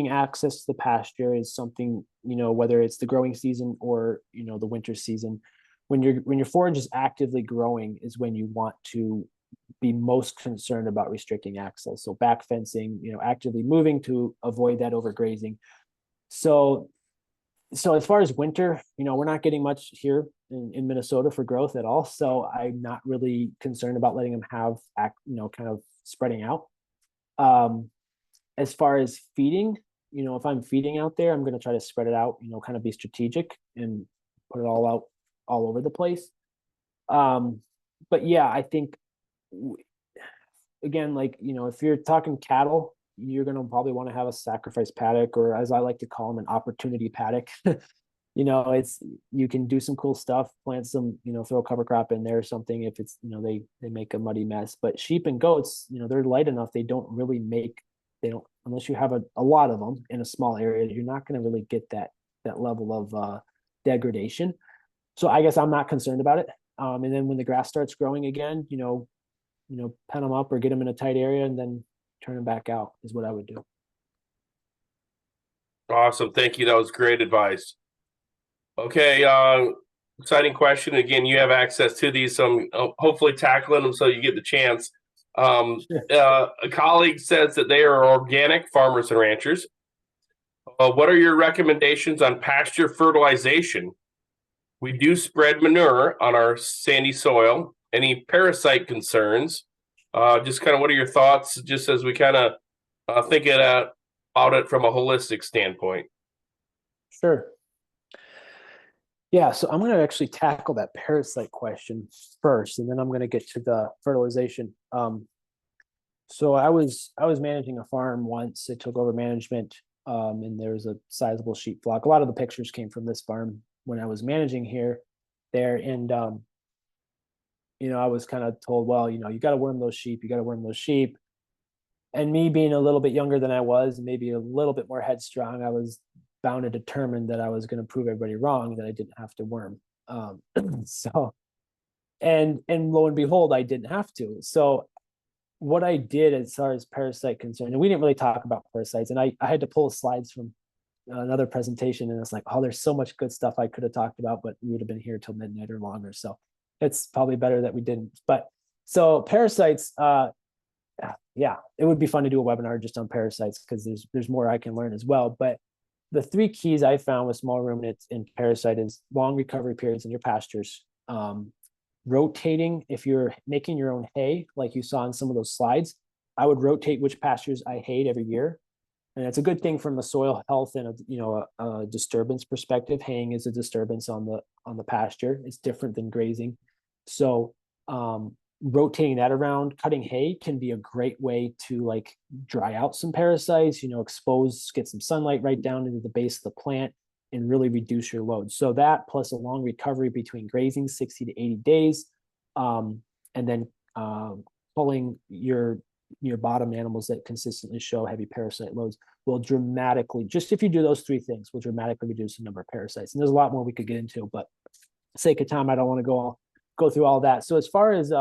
access to the pasture is something, whether it's the growing season or, the winter season. When your forage is actively growing is when you want to be most concerned about restricting access. So back fencing, actively moving to avoid that overgrazing. So as far as winter, we're not getting much here in Minnesota for growth at all. So I'm not really concerned about letting them have, kind of spreading out. As far as feeding, if I'm feeding out there, I'm going to try to spread it out, kind of be strategic and put it all out all over the place. But yeah, I think, again, if you're talking cattle, you're going to probably want to have a sacrifice paddock, or as I like to call them, an opportunity paddock. You can do some cool stuff, plant some, throw a cover crop in there or something if it's, they make a muddy mess. But sheep and goats, they're light enough. They don't, unless you have a lot of them in a small area, you're not going to really get that level of degradation. So I guess I'm not concerned about it. And then when the grass starts growing again, pen them up or get them in a tight area and then turn them back out is what I would do. Awesome. Thank you. That was great advice. Okay. Exciting question. Again, you have access to these, so I'm hopefully tackling them so you get the chance. A colleague says that they are organic farmers and ranchers. What are your recommendations on pasture fertilization? We do spread manure on our sandy soil. Any parasite concerns? Just kind of what are your thoughts, just as we kind of think about it from a holistic standpoint? Sure. Yeah, so I'm going to actually tackle that parasite question first, and then I'm going to get to the fertilization. So I was managing a farm once. I took over management, and there was a sizable sheep flock. A lot of the pictures came from this farm when I was managing there, and I was kind of told, well, you got to worm those sheep. You got to worm those sheep. And me being a little bit younger than I was, maybe a little bit more headstrong, I was bound and determined that I was going to prove everybody wrong, that I didn't have to worm. So, and lo and behold, I didn't have to. So what I did as far as parasite concern, and we didn't really talk about parasites, and I had to pull slides from another presentation, and it's like, oh, there's so much good stuff I could have talked about, but we would have been here till midnight or longer. So it's probably better that we didn't. But so parasites, yeah, it would be fun to do a webinar just on parasites, because there's more I can learn as well. But the three keys I found with small ruminants and parasite is long recovery periods in your pastures, rotating. If you're making your own hay, like you saw in some of those slides, I would rotate which pastures I hayed every year. And it's a good thing from a soil health and a disturbance perspective. Haying is a disturbance on the pasture. It's different than grazing. So rotating that around, cutting hay can be a great way to dry out some parasites, get some sunlight right down into the base of the plant and really reduce your load. So that plus a long recovery between grazing, 60 to 80 days, and then pulling your bottom animals that consistently show heavy parasite loads will dramatically, just if you do those three things, will dramatically reduce the number of parasites. And there's a lot more we could get into, but for the sake of time, I don't want to go through all that. So as far as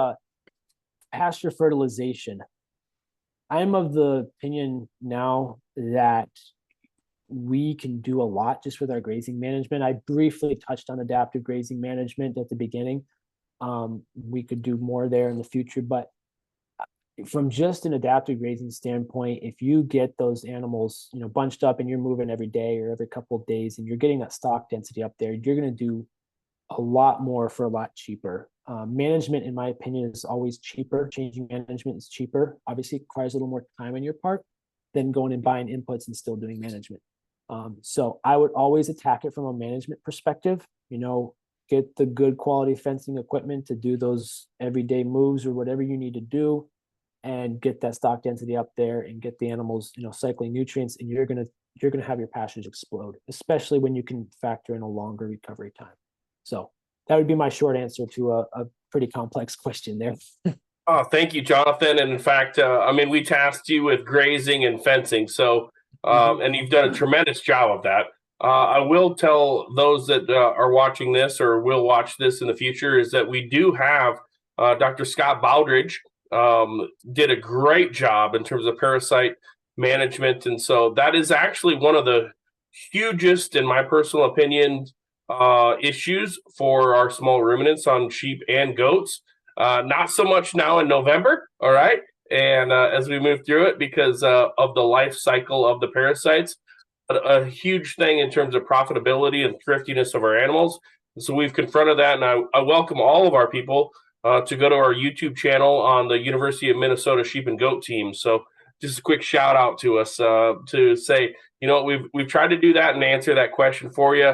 pasture fertilization, I'm of the opinion now that we can do a lot just with our grazing management. I briefly touched on adaptive grazing management at the beginning. We could do more there in the future, but from just an adaptive grazing standpoint, if you get those animals, bunched up and you're moving every day or every couple of days and you're getting that stock density up there, you're going to do a lot more for a lot cheaper. Management, in my opinion, is always cheaper. Changing management is cheaper. Obviously, it requires a little more time on your part than going and buying inputs and still doing management. So I would always attack it from a management perspective. Get the good quality fencing equipment to do those everyday moves or whatever you need to do, and get that stock density up there and get the animals, cycling nutrients, and you're gonna have your pastures explode, especially when you can factor in a longer recovery time. So that would be my short answer to a pretty complex question there. Oh, thank you, Jonathan. And in fact, I mean, we tasked you with grazing and fencing. So, and you've done a tremendous job of that. I will tell those that are watching this or will watch this in the future is that we do have Dr. Scott Bowdridge did a great job in terms of parasite management. And so that is actually one of the hugest, in my personal opinion, issues for our small ruminants on sheep and goats. Not so much now in November, all right? And as we move through it because of the life cycle of the parasites, but a huge thing in terms of profitability and thriftiness of our animals. And so we've confronted that, and I welcome all of our people to go to our YouTube channel on the University of Minnesota Sheep and Goat team. So just a quick shout out to us to say, you know, we've tried to do that and answer that question for you.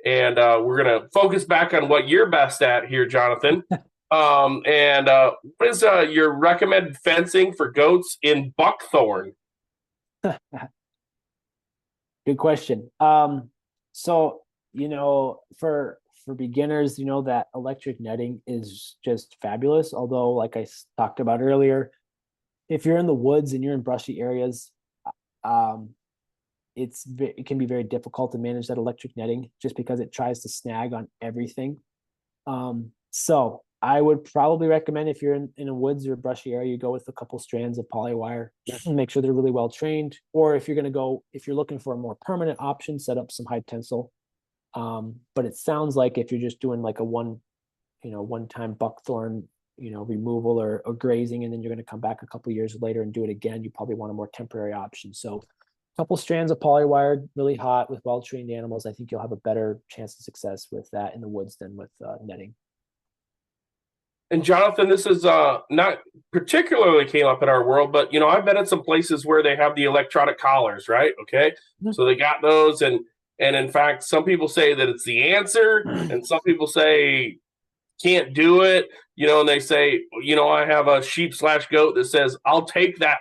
And we're going to focus back on what you're best at here, Jonathan. What is your recommended fencing for goats in buckthorn? Good question. So, you know, for beginners, you know, that electric netting is just fabulous. Although, like I talked about earlier, if you're in the woods and you're in brushy areas, it can be very difficult to manage that electric netting just because it tries to snag on everything. So I would probably recommend if you're in a woods or a brushy area, you go with a couple strands of polywire, make sure they're really well trained. Or if you're looking for a more permanent option, set up some high tensile. But it sounds like if you're just doing like a one-time buckthorn, removal or grazing, and then you're going to come back a couple years later and do it again, you probably want a more temporary option. So a couple strands of polywire, really hot with well-trained animals, I think you'll have a better chance of success with that in the woods than with netting. And Jonathan, this is not particularly came up in our world, but I've been at some places where they have the electronic collars, right? Okay, so they got those, and in fact, some people say that it's the answer, and some people say can't do it. And they say, I have a sheep/goat that says I'll take that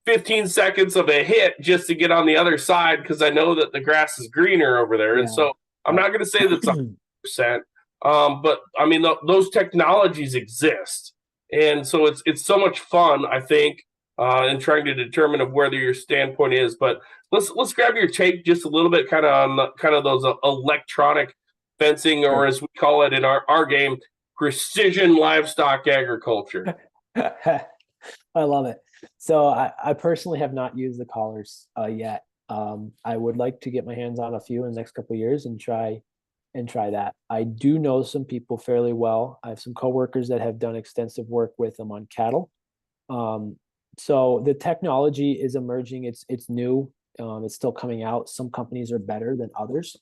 15 seconds of a hit just to get on the other side because I know that the grass is greener over there, and so I'm not going to say that's 100%. But I mean, those technologies exist. And so it's so much fun, I think, in trying to determine of whether your standpoint is, but let's grab your take just a little bit kind of on those electronic fencing, or as we call it in our game, precision livestock agriculture. I love it. So I personally have not used the collars yet. I would like to get my hands on a few in the next couple of years and try that. I do know some people fairly well. I have some coworkers that have done extensive work with them on cattle. So the technology is emerging. It's new. It's still coming out. Some companies are better than others.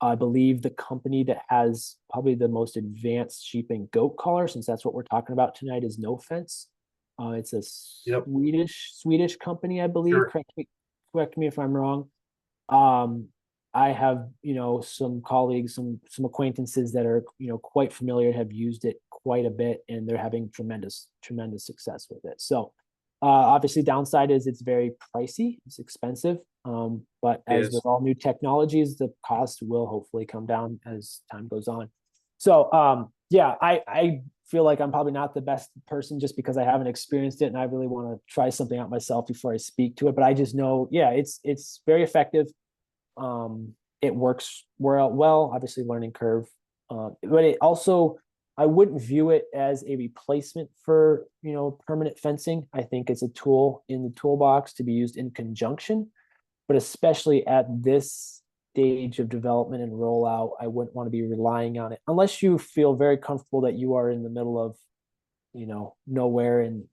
I believe the company that has probably the most advanced sheep and goat collar, since that's what we're talking about tonight, is No Fence. It's a Swedish company, I believe. Sure. Correct me if I'm wrong. I have, some colleagues, some acquaintances that are, quite familiar, have used it quite a bit, and they're having tremendous success with it. So obviously downside is it's very pricey, it's expensive. But as with all new technologies, the cost will hopefully come down as time goes on. So I feel like I'm probably not the best person just because I haven't experienced it, and I really want to try something out myself before I speak to it. But I just know, it's very effective. It works well, obviously learning curve. But it also, I wouldn't view it as a replacement for, permanent fencing. I think it's a tool in the toolbox to be used in conjunction, but especially at this stage of development and rollout, I wouldn't want to be relying on it unless you feel very comfortable that you are in the middle of, nowhere. And,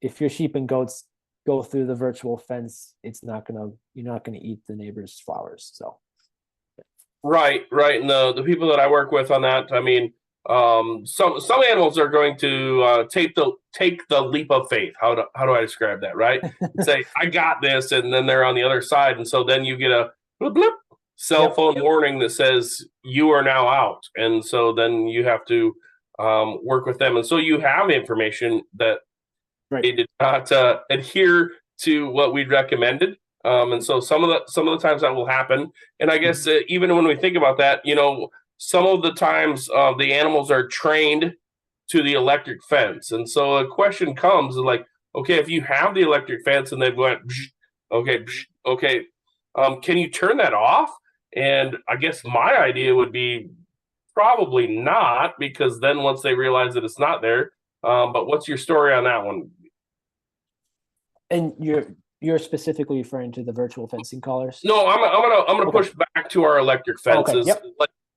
if your sheep and goats go through the virtual fence, you're not gonna eat the neighbor's flowers. So right. And the people that I work with on that, I mean, some animals are going to take the leap of faith. How do I describe that, right? Say, I got this, and then they're on the other side, and so then you get a bloop, bloop, cell phone warning that says you are now out, and so then you have to work with them, and so you have information that they did not adhere to what we'd recommended, and so some of the times that will happen. And I guess even when we think about that, some of the times the animals are trained to the electric fence. And so a question comes like, okay, if you have the electric fence and they've went, okay, okay, can you turn that off? And I guess my idea would be probably not, because then once they realize that it's not there. But what's your story on that one? And you're specifically referring to the virtual fencing collars? No, I'm gonna push back to our electric fences, yep.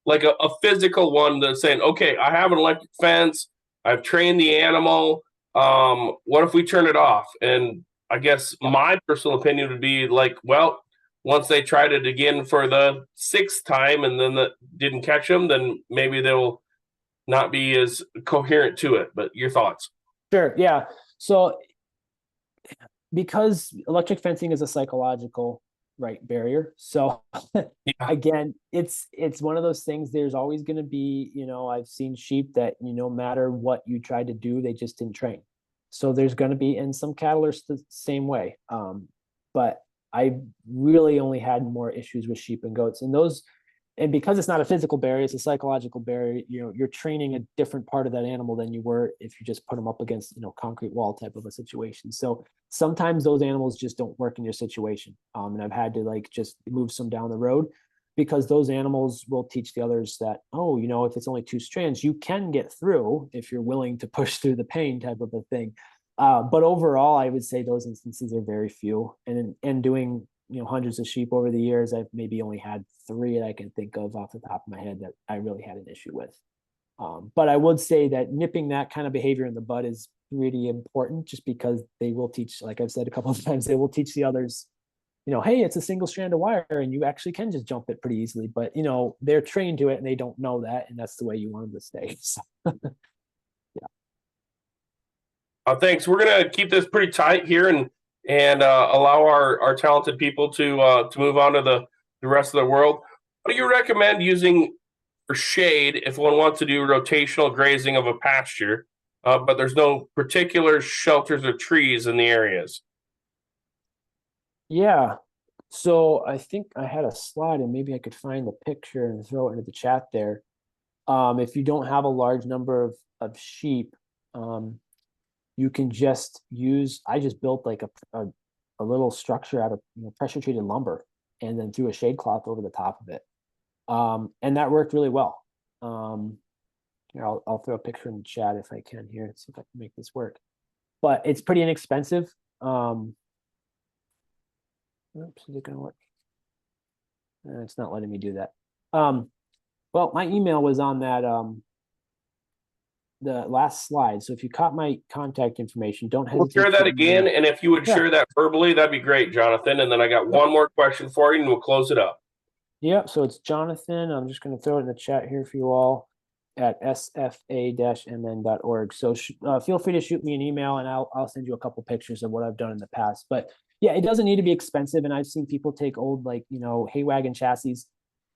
like a physical one that's saying, okay, I have an electric fence, I've trained the animal. What if we turn it off? And I guess my personal opinion would be like, well, once they tried it again for the 6th time and then that didn't catch them, then maybe they'll not be as coherent to it. But your thoughts? Sure. Yeah. So because electric fencing is a psychological barrier. So again, it's one of those things, there's always going to be, I've seen sheep that, no matter what you tried to do, they just didn't train. So there's going to be, and some cattle are the same way. But I really only had more issues with sheep and goats, and because it's not a physical barrier, it's a psychological barrier. You're training a different part of that animal than you were if you just put them up against, concrete wall type of a situation. So sometimes those animals just don't work in your situation. And I've had to just move some down the road, because those animals will teach the others that, if it's only 2 strands, you can get through if you're willing to push through the pain type of a thing. But overall, I would say those instances are very few. And doing hundreds of sheep over the years, I've maybe only had 3 that I can think of off the top of my head that I really had an issue with. But I would say that nipping that kind of behavior in the bud is really important, just because they will teach, like I've said a couple of times, they will teach the others, hey, it's a single strand of wire and you actually can just jump it pretty easily. But they're trained to it and they don't know that, and that's the way you want them to stay. So, thanks. We're gonna keep this pretty tight here and allow our talented people to move on to the rest of the world. What do you recommend using for shade if one wants to do rotational grazing of a pasture, but there's no particular shelters or trees in the areas? Yeah. So I think I had a slide, and maybe I could find the picture and throw it into the chat there. If you don't have a large number of sheep, you can just use, I just built like a little structure out of pressure treated lumber, and then threw a shade cloth over the top of it. And that worked really well. Here, I'll throw a picture in the chat if I can here, see if I can make this work. But it's pretty inexpensive. Oops, is it gonna work? It's not letting me do that. Well, my email was on that the last slide. So if you caught my contact information, don't hesitate. We'll share that again, and if you would share that verbally, that'd be great, Jonathan. And then I got one more question for you, and we'll close it up. Yeah, so it's Jonathan. I'm just going to throw it in the chat here for you all at sfa-mn.org. So feel free to shoot me an email, and I'll send you a couple pictures of what I've done in the past. But yeah, it doesn't need to be expensive. And I've seen people take old, hay wagon chassis,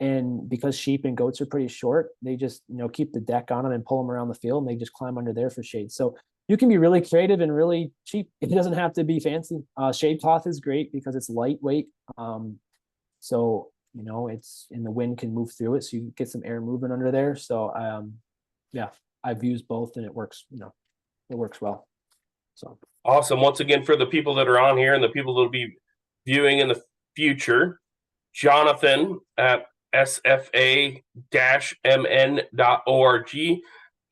and because sheep and goats are pretty short, they just, keep the deck on them and pull them around the field, and they just climb under there for shade. So you can be really creative and really cheap. It doesn't have to be fancy. Shade cloth is great because it's lightweight. So, it's, and the wind can move through it, so you get some air movement under there. So yeah, I've used both, and it works, it works well. So awesome. Once again, for the people that are on here and the people that will be viewing in the future, Jonathan at sfa-mn.org,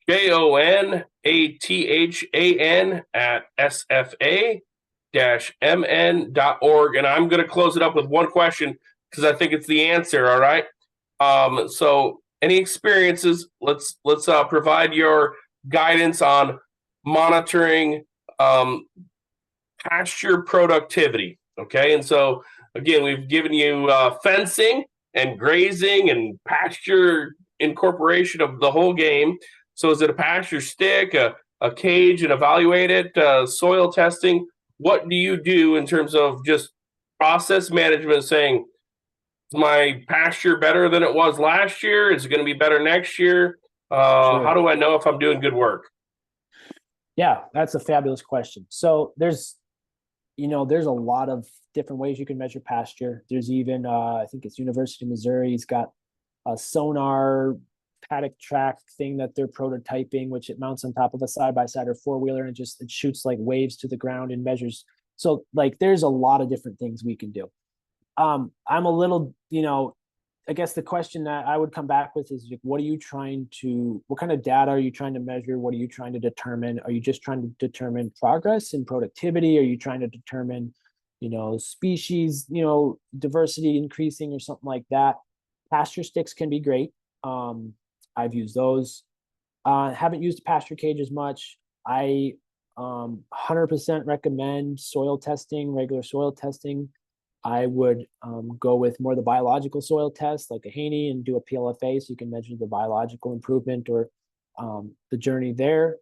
JONATHAN at sfa-mn.org. And I'm going to close it up with one question, because I think it's the answer. All right. So any experiences, let's provide your guidance on monitoring pasture productivity. Okay. And so again, we've given you fencing and grazing and pasture incorporation of the whole game. So is it a pasture stick, a cage, and evaluate it, soil testing? What do you do in terms of just process management, saying, is my pasture better than it was last year? Is it going to be better next year? Sure. How do I know if I'm doing good work? Yeah, that's a fabulous question. So there's a lot of different ways you can measure pasture. There's even, I think it's University of Missouri's got a sonar paddock track thing that they're prototyping, which it mounts on top of a side-by-side or four-wheeler, and it shoots like waves to the ground and measures. So like there's a lot of different things we can do. I'm a little, I guess the question that I would come back with is like, what kind of data are you trying to measure? What are you trying to determine? Are you just trying to determine progress and productivity? Are you trying to determine, species, diversity increasing or something like that? Pasture sticks can be great. I've used those. Haven't used pasture cage as much. I 100% recommend soil testing, regular soil testing. I would go with more the biological soil test, like a Haney, and do a PLFA, so you can measure the biological improvement or the journey there.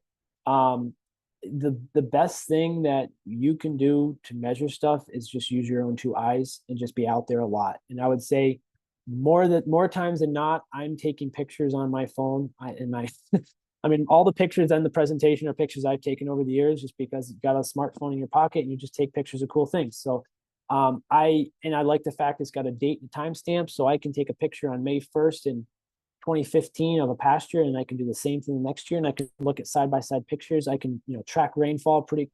The best thing that you can do to measure stuff is just use your own two eyes and just be out there a lot. And I would say more times than not, I'm taking pictures on my phone. I mean, all the pictures in the presentation are pictures I've taken over the years, just because you've got a smartphone in your pocket and you just take pictures of cool things. So I like the fact it's got a date and timestamp, so I can take a picture on May 1st in 2015 of a pasture, and I can do the same thing the next year, and I can look at side-by-side pictures. I can, track rainfall pretty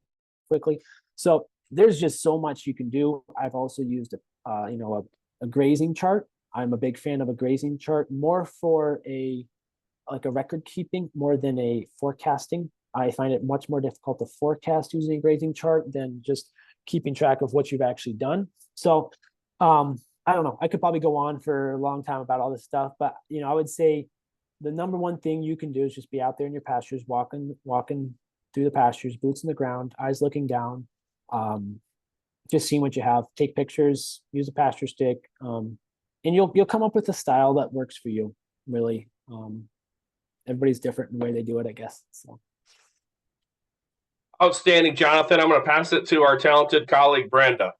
quickly. So there's just so much you can do. I've also used a grazing chart. I'm a big fan of a grazing chart, more for a record keeping more than a forecasting. I find it much more difficult to forecast using a grazing chart than just keeping track of what you've actually done. So I don't know, I could probably go on for a long time about all this stuff, but I would say the number one thing you can do is just be out there in your pastures, walking through the pastures, boots in the ground, eyes looking down, just seeing what you have, take pictures, use a pasture stick, and you'll come up with a style that works for you, really. Everybody's different in the way they do it, I guess. So. Outstanding, Jonathan. I'm going to pass it to our talented colleague, Brenda.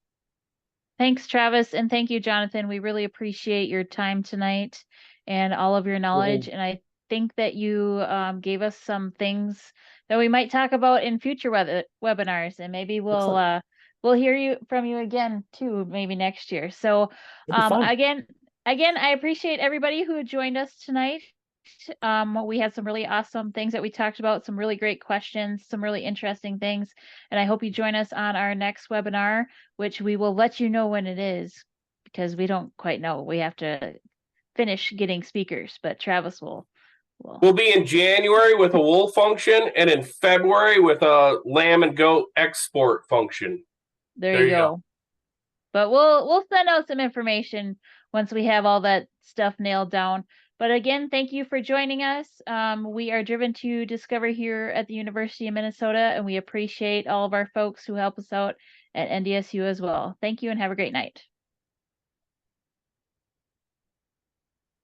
Thanks, Travis, and thank you, Jonathan. We really appreciate your time tonight and all of your knowledge. And I think that you gave us some things that we might talk about in future webinars, and maybe we'll hear from you again too, maybe next year. So again, I appreciate everybody who joined us tonight. We had some really awesome things that we talked about, some really great questions, some really interesting things. And I hope you join us on our next webinar, which we will let you know when it is, because we don't quite know. We have to finish getting speakers, but Travis will. We'll be in January with a wool function, and in February with a lamb and goat export function. There you go. But we'll send out some information once we have all that stuff nailed down. But again, thank you for joining us. We are driven to discover here at the University of Minnesota, and we appreciate all of our folks who help us out at NDSU as well. Thank you and have a great night.